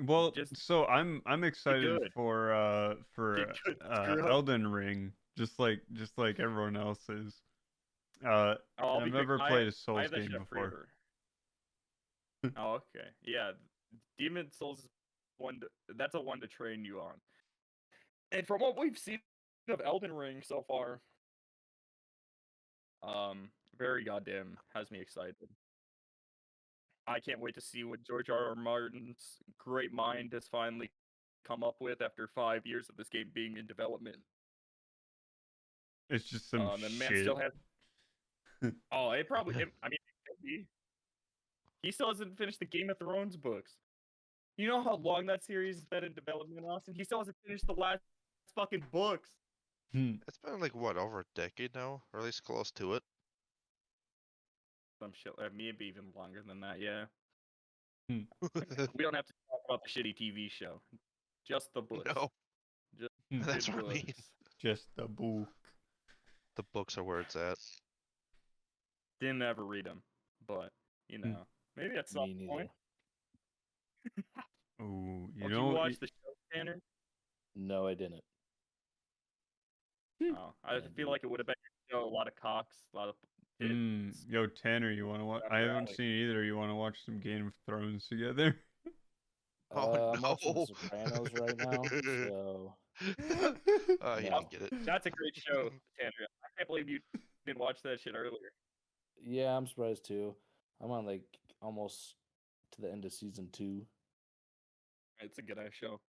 Well, just so I'm excited good. for Get good, screw up. Elden Ring, just like everyone else is. I'll I've be never quick, played a I Souls have that game shit before. forever. Oh, okay. Yeah, Demon Souls is that's a one to train you on. And from what we've seen of Elden Ring so far, very goddamn has me excited. I can't wait to see what George R.R. Martin's great mind has finally come up with after 5 years of this game being in development. It's just some The man shit. still has. Oh, it probably. I mean, it could be. He still hasn't finished the Game of Thrones books. You know how long that series has been in development, Austin? He still hasn't finished the last fucking books. It's been like what, over a decade now, or at least close to it. Some shit, maybe even longer than that. Yeah. We don't have to talk about the shitty TV show. Just the books. No, Just that's the what I mean. books. Just a book. The books are where it's at. Didn't ever read them, but you know, maybe at some Me point. neither. Oh, you Did know, you watch the show, Tanner? No, I didn't. Oh, I feel like it would have been a lot of cocks, a lot of tits. Yo, Tanner, you want to watch? I haven't seen either. You want to watch some Game of Thrones together? Oh I'm watching The no. Sopranos right now, so Oh, he no. didn't get it. That's a great show, Tanner. I can't believe you didn't watch that shit earlier. Yeah, I'm surprised too. I'm on like almost to the end of season 2. It's a good ass show.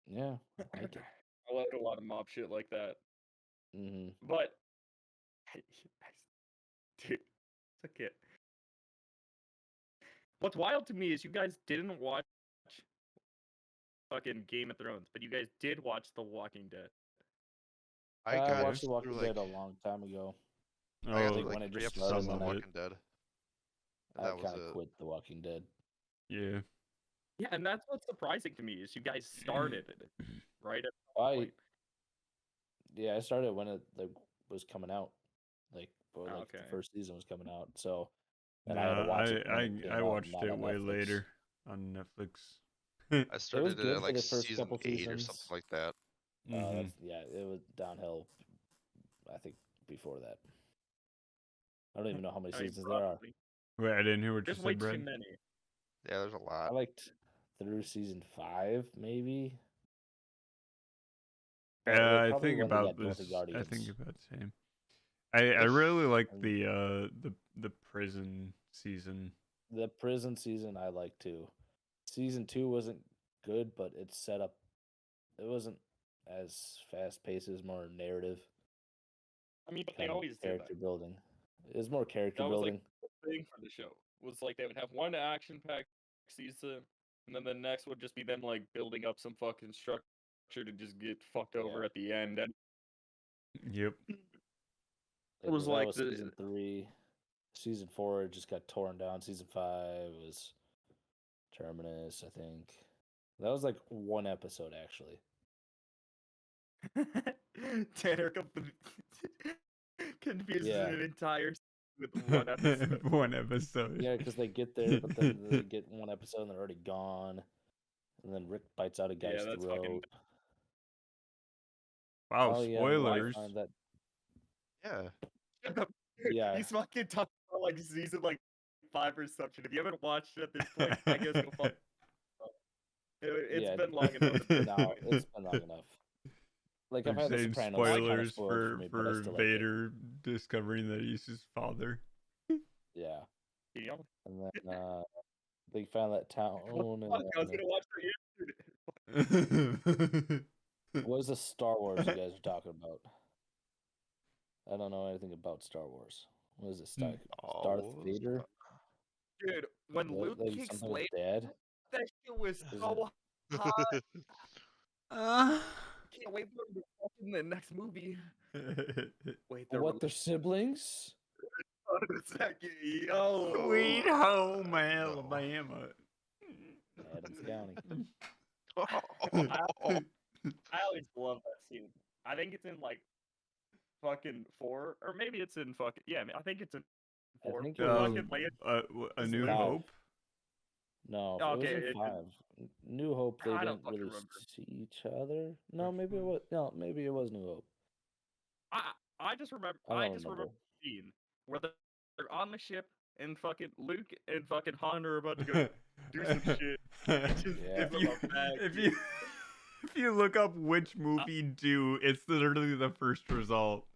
Yeah, I like it. I like a lot of mob shit like that. Mm-hmm. But, dude, it's okay. What's wild to me is you guys didn't watch fucking Game of Thrones, but you guys did watch The Walking Dead. I I got watched The through, Walking like, Dead a long time ago. I got Oh, through, like like when it 3 just episodes started, of and Walking Dead. And I that was kind of it. quit The Walking Dead. yeah. Yeah, and that's what's surprising to me is you guys started it right at some I point. yeah, I started when it like was coming out, like or like Okay. the first season was coming out. So and I had to Nah, watch it when it came I out, watched not it on way Netflix. later on Netflix. I started it good at for like the first season couple 8 or seasons. something like that. That's it was downhill. I think before that. I don't even know how many seasons there are. probably. Wait, I didn't hear what There's you way said, too Brad. many. Yeah, there's a I lot. liked through season 5, maybe. I Probably think when they about got Dorothy this. I Guardians. think about the same. I really like the prison season. The prison season I liked too. Season 2 wasn't good, but it set up. It wasn't as fast paced. It was more narrative. I mean, but they Kind of always did character that. building. It was more character That was building. like the thing for the show. Was like they would have one action-packed season, and then the next would just be them like building up some fucking structure to just get fucked over Yeah. at the end. And Yep. it was that like was season 3. Season 4 just got torn down. Season 5 was Terminus, I think. That was like one episode, actually. Tanner confuses Yeah. an entire with one episode. One episode. Yeah, because they get there, but then they get one episode and they're already gone. And then Rick bites out a guy's Yeah, that's throat. fucking. Wow, Oh, yeah, and then I spoilers. find that Yeah. Yeah. He's fucking talking about like season like 5 or something. If you haven't watched it at this point, I guess go fuck. It's Yeah, been long enough. At this now point. it's been long enough. Like I've I'm had The saying Sopranos kind of spoilers spoiled for for me, but I still like it. Vader discovering that he's his father. Yeah, You know? and then they found that town, What the and fuck? I was then gonna watch for you. what is the Star Wars you guys are talking about? I don't know anything about Star Wars. What is it? Darth Oh, Vader? Dude, when Luke Like kicks something with Leia, Dad? that shit was Is so hot. Can't wait for him to fuck in the next movie. Wait, they're What? They're siblings? a second. Yo. Sweet home Alabama. Adams County. I always love that scene. I think it's in like fucking 4, or maybe it's in fucking I think it's in 4. think Where it was fucking in- Leia- A New Five. Hope. No, Okay, it was in it- 5. New Hope, they I don't didn't fucking really remember. see each other. No, maybe it was. No, maybe it was New Hope. I just remember. I I don't just remember. remember the scene where they're on the ship and fucking Luke and fucking Han are about to go do some shit. Just Yeah. give him a bag. If you look up which movie do, it's literally the first result.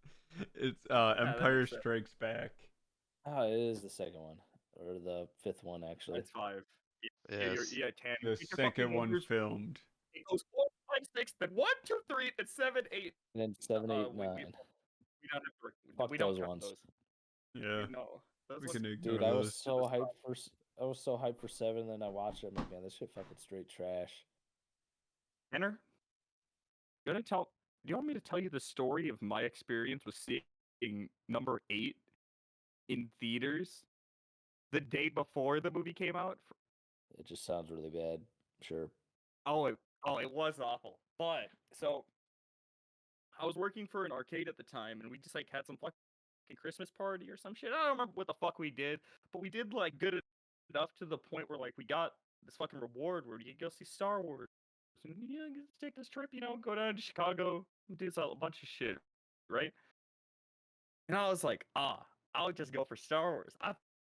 It's that Empire makes sense. Strikes Back. Oh, it is the second one. Or the 5th one, actually. It's 5. yes. Yeah, 10. The Get your second fucking one numbers- filmed. It goes 4, 5, 6, then 1, 2, 3, then 7, 8. And then 7, 8, we 9. don't have to. Fuck we don't those count ones. those. Yeah, No, those we ones- can ignore Dude, I was those. so That's hyped for I was so hyped for 7, then I watched it. I'm like, man, this shit fucking straight trash. Tanner, do you want me to tell you the story of my experience with seeing number 8 in theaters the day before the movie came out? It just sounds really bad. Sure. Oh, it was awful. But so I was working for an arcade at the time, and we just like had some fucking Christmas party or some shit. I don't remember what the fuck we did, but we did like good enough to the point where like we got this fucking reward where you go see Star Wars. And let's take this trip, go down to Chicago, do a bunch of shit, right? And I was like, I'll just go for Star Wars. I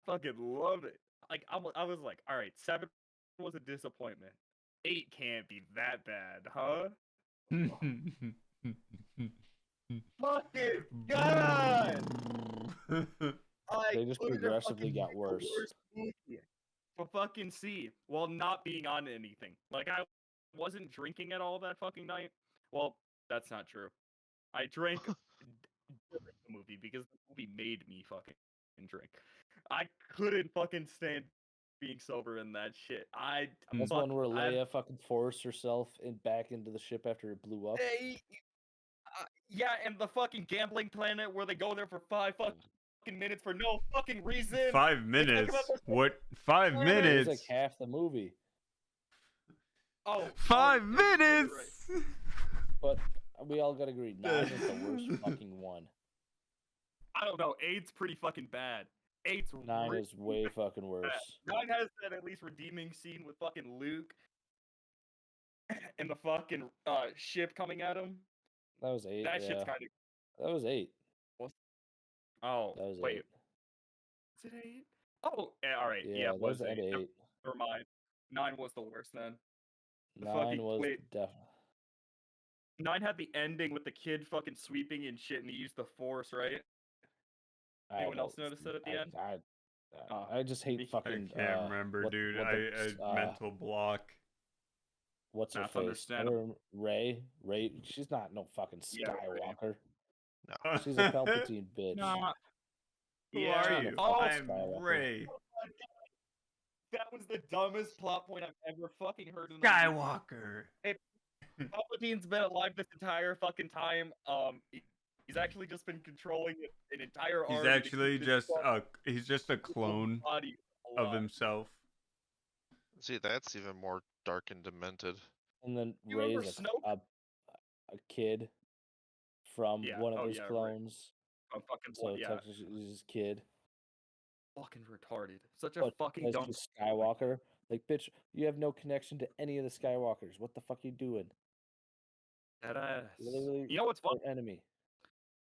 fucking love it. Like I was like, all right, 7 was a disappointment. 8 can't be that bad, huh? Fucking God! They just progressively got worse. For fucking C, while not being on anything. Like I wasn't drinking at all that fucking night. Well, that's not true. I drank during the movie because the movie made me fucking drink. I couldn't fucking stand being sober in that shit. That's one where Leia fucking forced herself back into the ship after it blew up. Yeah, and the fucking gambling planet where they go there for 5 fucking minutes for no fucking reason. 5 minutes? What? 5 It was minutes? like half the movie. Oh, 5 yeah, you're minutes! right. But we all gotta agree, 9 is the worst fucking one. I don't know. 8's pretty fucking bad. 8's 9 is way fucking worse. 9 has that at least redeeming scene with fucking Luke and the fucking ship coming at him. That was 8. That yeah. shit's kind of. That was 8. Oh, That was wait. 8. Is it 8? Oh, yeah, all right. Yeah, it was 8. 8. Never mind. 9 was the worst then. 9 was definitely. 9 had the ending with the kid fucking sweeping and shit, and he used the force, right? Anyone else notice that at the end? I just hate fucking. I can't remember, dude. I mental block. What's her That's face? understandable. Ray. She's not no fucking Yeah, Ray. Skywalker. No. She's a Palpatine bitch. Nah. Who Yeah. are you? Oh, I'm Skywalker. Ray. That was the dumbest plot point I've ever fucking heard in the movie. Skywalker. Palpatine's been alive this entire fucking time. He's actually just been controlling an entire army. He's to actually keep his he's just a clone body of alive. himself. See, that's even more dark and demented. And then You remember raise Snoke? a kid from Yeah. one of Oh his yeah. Right. clones. I'm fucking So yeah. technically he's his kid. Fucking retarded. Such a But fucking as dumb. just Skywalker, like bitch, you have no connection to any of the Skywalkers. What the fuck are you doing? That ass. Literally, You know what's fun? our enemy.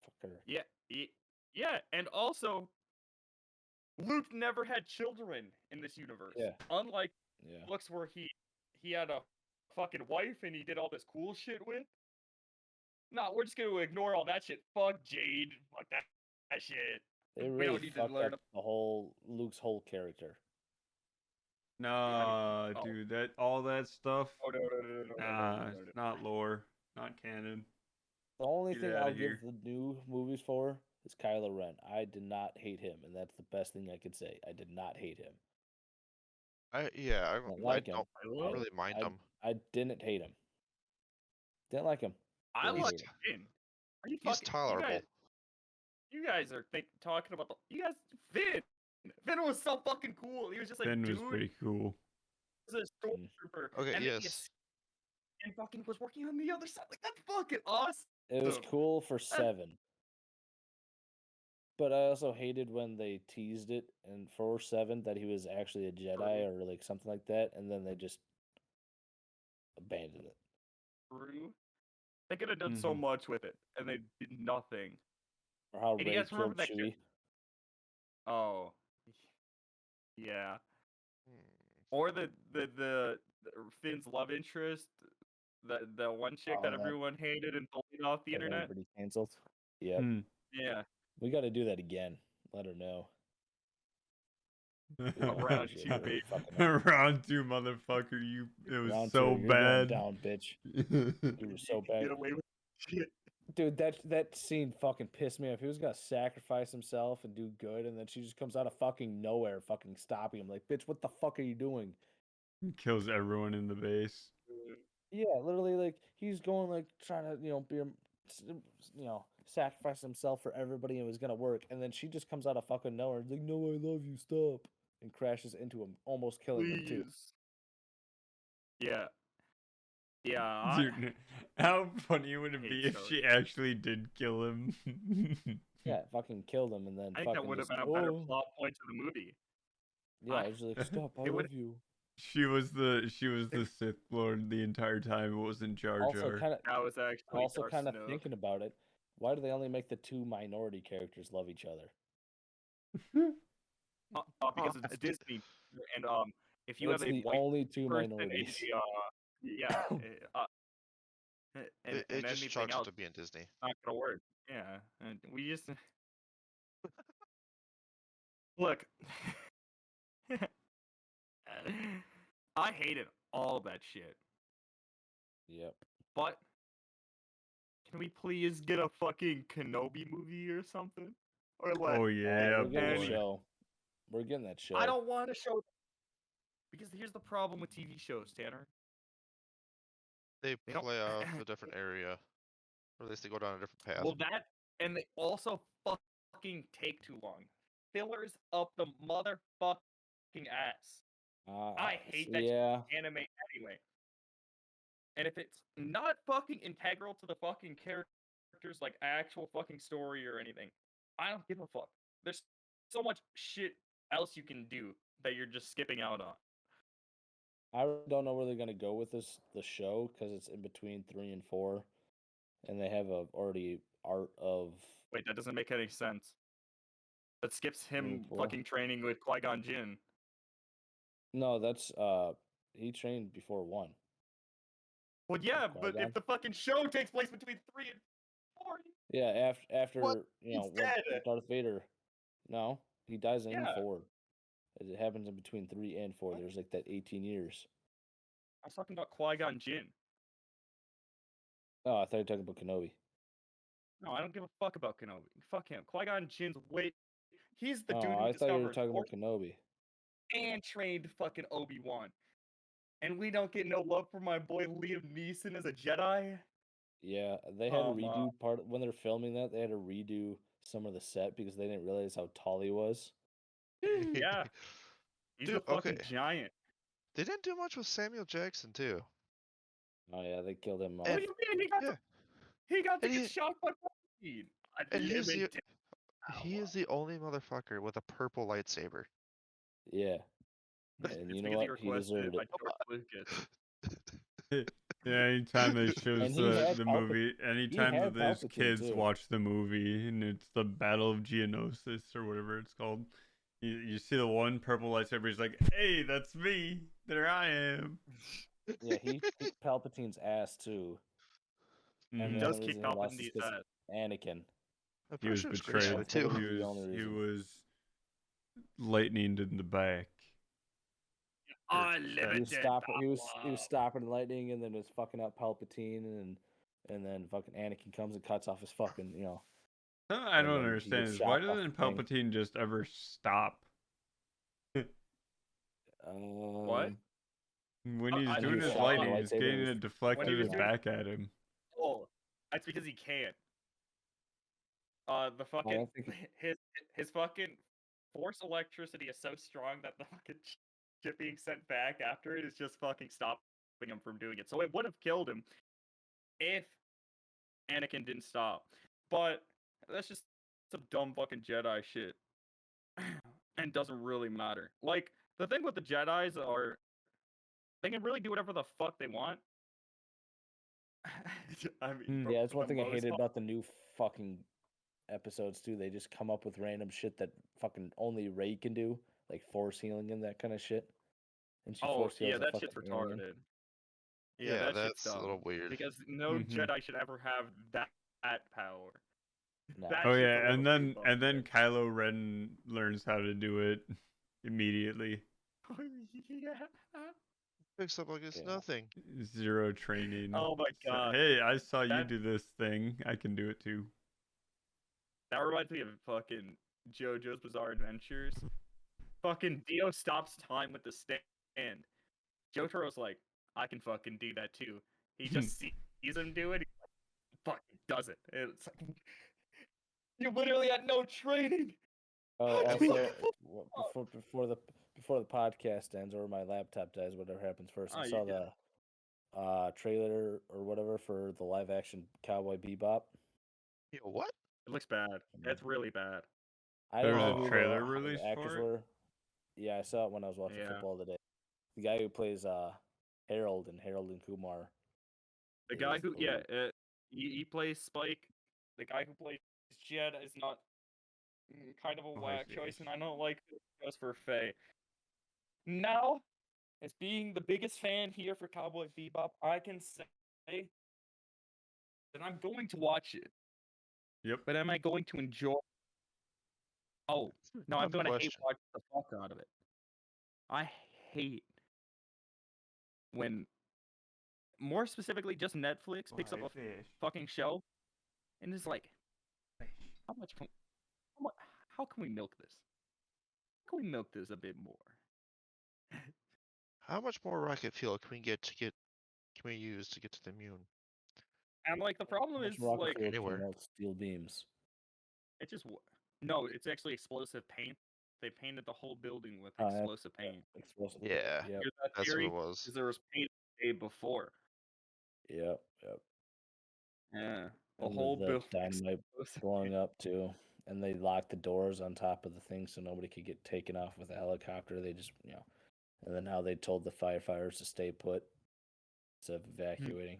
Fucker. Yeah. Yeah. And also, Luke never had children in this universe. Yeah. Unlike Yeah. looks where he had a fucking wife and he did all this cool shit with. No, we're just gonna ignore all that shit. Fuck Jade. Fuck that shit. They We really don't need to fucked learn. up the whole Luke's whole character. Nah, Oh. dude, that all that stuff. Oh no. Nah, it's not lore, not canon. The only Get thing outta I'll here. give the new movies for is Kylo Ren. I did not hate him, and that's the best thing I could say. I did not hate him. I Didn't like him. don't really mind him. I didn't hate him. Didn't like him. I Didn't like hate him. Finn. Are you He's fucking, tolerable. You guys are talking about Finn. Finn was so fucking cool. He was just like, Finn dude, was pretty cool. was a stormtrooper. Okay, and then he yes. and fucking was working on the other side. Like, that's fucking awesome. It was cool for 7. But I also hated when they teased it and for 7 that he was actually a Jedi or like something like that, and then they just abandoned it. True. They could have done so much with it, and they did nothing. Or how And you Rey guys remember killed that Chewie. Oh. Yeah. Hmm. Or the Finn's love interest, the one chick that everyone hated and deleted off the internet. Everybody canceled. Yep. Yeah. We got to do that again. Let her know. Round 2, baby. Round 2, motherfucker. It was Round so 2, bad. You're going down, bitch. You were so bad. Get away with shit. Dude, that scene fucking pissed me off. He was gonna sacrifice himself and do good, and then she just comes out of fucking nowhere, fucking stopping him. Like, bitch, what the fuck are you doing? Kills everyone in the base. Yeah, literally, like he's going like trying to, sacrifice himself for everybody, and it was gonna work. And then she just comes out of fucking nowhere, and is like, "No, I love you, stop," and crashes into him, almost killing him too. Yeah. Yeah. Dude, how funny would it be if she actually did kill him? Yeah, fucking killed him, and then I think that would have been a better plot point to the movie. Yeah, I was like, "Stop, I love you." She was the Sith Lord the entire time. It wasn't Jar Jar. Also kind of thinking about it. Why do they only make the 2 minority characters love each other? Because it's Disney, and if you That's have a the white only 2 person, minorities. It just chucks to being Disney. Not gonna work. Yeah, and we just look. I hated all that shit. Yep. But can we please get a fucking Kenobi movie or something? Or like, oh yeah, we're getting a show. We're getting that show. I don't want a show because here's the problem with TV shows, Tanner. They play off a different area, or at least they go down a different path. Well, that and they also fucking take too long. Fillers up the motherfucking ass. I hate that anime anyway. And if it's not fucking integral to the fucking characters, like actual fucking story or anything, I don't give a fuck. There's so much shit else you can do that you're just skipping out on. I don't know where they're gonna go with the show, because it's in between 3 and 4, and they have a already art of. Wait, that doesn't make any sense. That skips him fucking training with Qui-Gon Jinn. No, that's he trained before 1. Well, yeah, but if the fucking show takes place between 3 and 4, yeah, after what? Darth Vader. No, he dies in 4. It happens in between 3 and 4. There's like that 18 years. I was talking about Qui-Gon Jinn. Oh, I thought you were talking about Kenobi. No, I don't give a fuck about Kenobi. Fuck him. Qui-Gon Jinn's he's the dude who I thought you were discovered talking about Kenobi. And trained fucking Obi-Wan. And we don't get no love for my boy Liam Neeson as a Jedi? Yeah, they had to redo when they're filming that. They had to redo some of the set because they didn't realize how tall he was. Yeah. He's a fucking giant. They didn't do much with Samuel Jackson too. Oh yeah, they killed him What off. do you mean? Yeah, He got to and get he shot by Palpatine. I and live in he is the only motherfucker with a purple lightsaber. Yeah, It's and you know because he what? He requested it deserved by it. George Lucas. Yeah, anytime they shows And he had the Palpa- movie, He anytime that had those Palpatine kids too. watch the movie and it's the Battle of Geonosis or whatever it's called, you see the one purple lightsaber. He's like, "Hey, that's me. There I am." Yeah, he kicked Palpatine's ass too. And He the Mhm. does only kick reason he lost is Palpatine's because ass. Anakin. I'm He pretty was sure it's betrayed. gracefully That's too. literally the He only reason. was lightninged in the back. Or He was Unlimited stopping power. stopping lightning, and then it's fucking up Palpatine, and then fucking Anakin comes and cuts off his fucking Something I and don't then he understand gets is why shot off doesn't the thing. Palpatine just ever stop What? when he's I doing was his shot with a lightning? He's lightsaber, getting he was- it deflected was it doing- back at him. Oh, that's because he can't. The I fucking don't think his fucking force electricity is so strong that the fucking shit being sent back after it is just fucking stopping him from doing it. So it would have killed him if Anakin didn't stop. But that's just some dumb fucking Jedi shit. And doesn't really matter. Like, the thing with the Jedis are they can really do whatever the fuck they want. I mean, Yeah, that's for one the thing I most hated part. about the new fucking episodes too. They just come up with random shit that fucking only Rey can do, like force healing and that kind of shit. And she Oh, force heals yeah, a that fucking shit's alien. retarded. Yeah, Yeah, that shit's that's a dumb. little weird. Because no Mhm. Jedi should ever have that power. Nah. That Oh shit's a yeah, little and too then fucking Kylo Ren learns how to do it immediately. yeah. Picks up like it's Yeah. nothing. Zero training. Oh my So, god. hey, I saw you That- do this thing. I can do it too. That reminds me of fucking JoJo's Bizarre Adventures. Fucking Dio stops time with the stand. Jotaro's like, I can fucking do that too. He just sees him do it. He fucking does it. It's like, you literally had no training. Oh, How'd you also fucking pull before the podcast ends or my laptop dies, whatever happens first, Oh, I you saw good. the trailer or whatever for the live action Cowboy Bebop. Yo, what? It looks bad. It's really bad. I There didn't was know a who trailer the released actors for it? were. Yeah, I saw it when I was watching Yeah. football today. The guy who plays Harold and Harold and Kumar. The guy is who, the yeah, lead. he plays Spike. The guy who plays Jed is not kind of a whack choice, and I don't like it just for Faye. Now, as being the biggest fan here for Cowboy Bebop, I can say that I'm going to watch it. Yep. But am I going to enjoy? Oh no, I'm Tough going to hate question. watch the fuck out of it. I hate when, more specifically, just Netflix picks up a fucking show and is like, how much can, how can we milk this? How can we milk this a bit more? How much more rocket fuel can we use to get to the moon? And like the problem How is much rocket like fuel can anywhere. melt steel beams? it just no, it's actually explosive paint. They painted the whole building with Oh, yeah. explosive paint. Explosive. Yeah, Yep. Hear that that's theory? what it was. Because there was paint the day before. Yep. Yeah, the And whole the building. dynamite blowing up too. And they locked the doors on top of the thing so nobody could get taken off with a helicopter. They just and then how they told the firefighters to stay put instead of evacuating,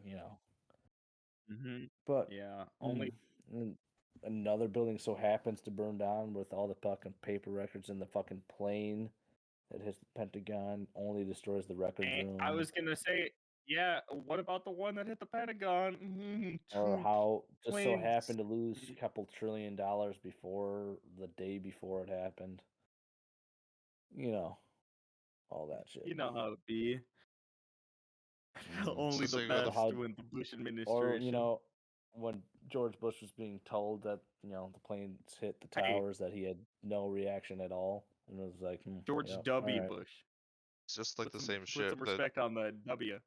Mm-hmm. But Yeah, only and another building so happens to burn down with all the fucking paper records in the fucking plane that hits the Pentagon, only destroys the records room. I was gonna say, yeah. What about the one that hit the Pentagon? Or how just so planes. happened to lose a couple $1 trillion before the day before it happened. All that shit. You know how it be. Mm. Only So the you got the- best win the Bush administration. Or when George Bush was being told that the planes hit the Hey. towers, that he had no reaction at all, and it was like George yep, W. alright. Bush. It's just like Put the some, same put shit some that respect on the W.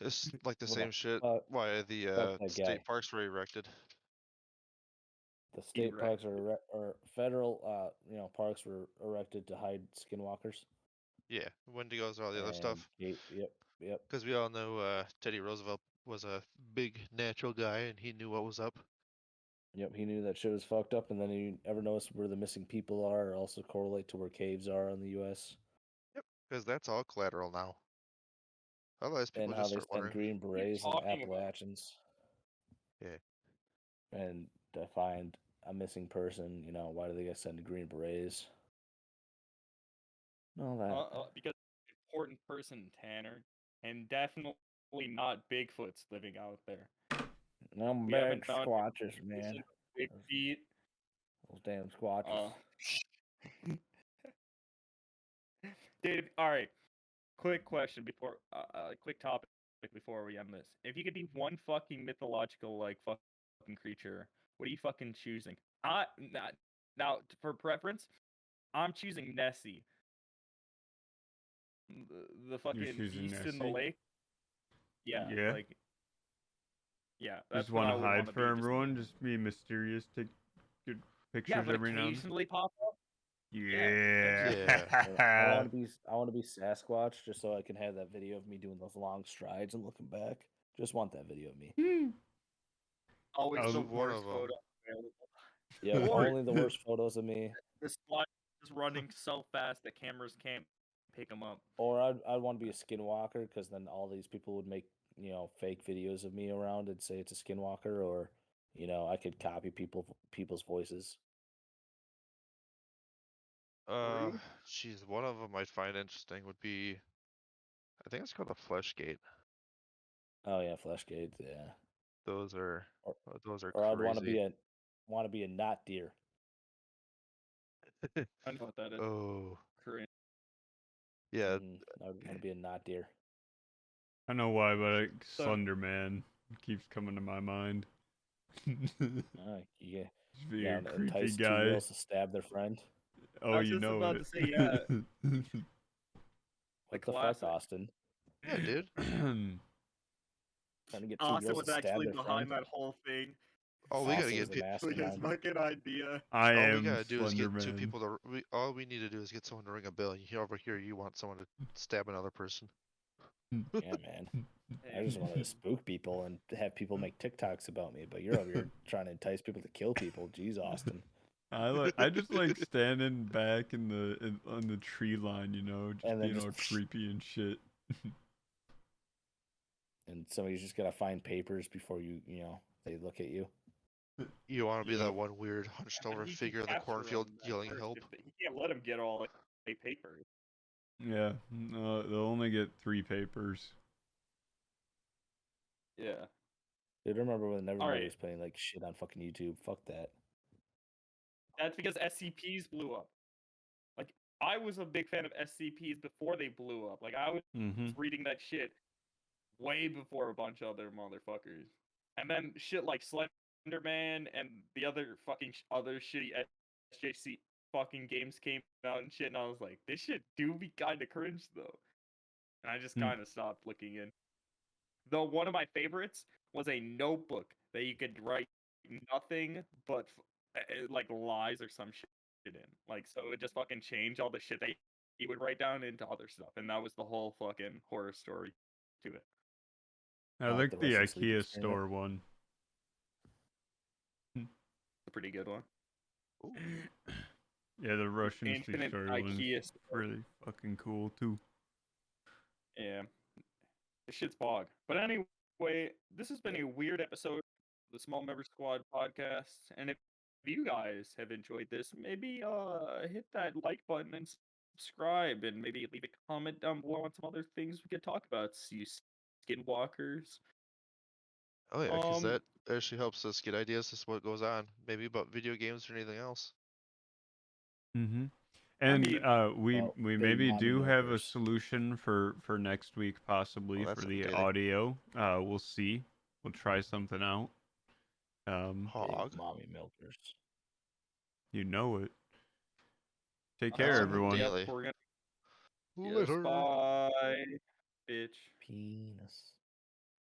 it's like the Well, same shit fuck- why the fuck that guy. state parks were erected. The state Erect. parks or federal parks were erected to hide skinwalkers. Yeah, Wendigos and all the other and stuff. Yep. Because we all know Teddy Roosevelt was a big natural guy, and he knew what was up. Yep, he knew that shit was fucked up, and then he ever noticed where the missing people are, or also correlate to where caves are in the U.S. Yep, because that's all collateral now. Otherwise, people and how just they start send wondering. Green Berets and talking about? Appalachians, Yeah. and to find a missing person. You know, why do they get sent Green Berets? All that. Because important person, Tanner, and definitely not Bigfoot's living out there. Them We big haven't found squatches, person man. with big feet. Those damn squatches. Dave, all right. Quick question before, quick topic before we end this. If you could be one fucking mythological like fucking creature, what are you fucking choosing? Now for preference, I'm choosing Nessie, the fucking choosing beast in the Nessie? lake. Yeah, Yeah. like, yeah, Just that's what want I to would hide want to for be. everyone, just be mysterious, take good Yeah, pictures but every now and then. occasionally pop up. Yeah. I want to be Sasquatch just so I can have that video of me doing those long strides and looking back. Just want that video of me. Always I'll- the one worst of 'em. photo available. Yeah, Or- only the worst photos of me. The slide is running so fast that cameras can't pick them up. Or I'd want to be a skinwalker because then all these people would make, you know, fake videos of me around and say it's a skinwalker, or, you know, I could copy people's voices. Rude. Geez, one of them I'd find interesting would be, I think it's called a flesh gate. Oh yeah, Fleshgate, yeah. Those are Or- those are Or I'd want to crazy. be a not deer. I know what that is. Oh, Cringe. yeah. I would want to be a not deer. I know why, but So- Slender Man keeps coming to my mind. Yeah, Just be yeah, a and creepy entice two guy. girls to stab their friend. Oh, I was you just know about it. to say, yeah. What The the fuck, classic. Austin? Yeah, dude. Trying to get two Austin girls was to stab actually their behind friend. that whole thing. All we gotta Austin get was the pe- Like his mastermind. fucking idea. I all we am gotta do is Slender get two Man. people to. All we need to do is get someone to ring a bell. And you over here, you want someone to stab another person. Yeah, man. I just wanted to spook people and have people make TikToks about me, but you're over here trying to entice people to kill people. Jeez, Austin. I just like standing back on the tree line, you know, just And then being all just- creepy and shit. And somebody's just gotta find papers before they look at you. You want to be Yeah. that one weird hunched over He can figure in the capture cornfield 'em at yelling first help. He can't let him get all a paper. Yeah, they'll only get 3 papers. Yeah. Dude, I remember when everybody right. was playing like shit on fucking YouTube. Fuck that. That's because SCPs blew up. Like, I was a big fan of SCPs before they blew up. Like, I was Mm-hmm. reading that shit way before a bunch of other motherfuckers. And then shit like Slenderman and the other fucking other shitty SJC fucking games came out and shit, and I was like, this shit do be kind of cringe though. And I just kind of stopped looking in. Though one of my favorites was a notebook that you could write nothing but like lies or some shit in. Like, so it would just fucking change all the shit that you would write down into other stuff, and that was the whole fucking horror story to it. I like like the the Russian sleep IKEA experiment. store one. It's a pretty good one. Ooh. Yeah, the Russian Infinite store one's IKEA store. really fucking cool too. Yeah. This shit's bog. But anyway, this has been a weird episode of the Small Member Squad podcast. And if you guys have enjoyed this, maybe hit that like button and subscribe, and maybe leave a comment down below on some other things we could talk about. See you skinwalkers. Oh yeah, because Um, that actually helps us get ideas as to what goes on, maybe about video games or anything else. Mm-hmm. And mean- we Well, we big maybe mommy do have a milkers. solution for next week, possibly Oh, that's for the updating. audio. We'll see. We'll try something out. Hog. Big mommy milkers. You know it. Take That's care, on the everyone. daily. We're gonna Later. bye, bitch. Penis.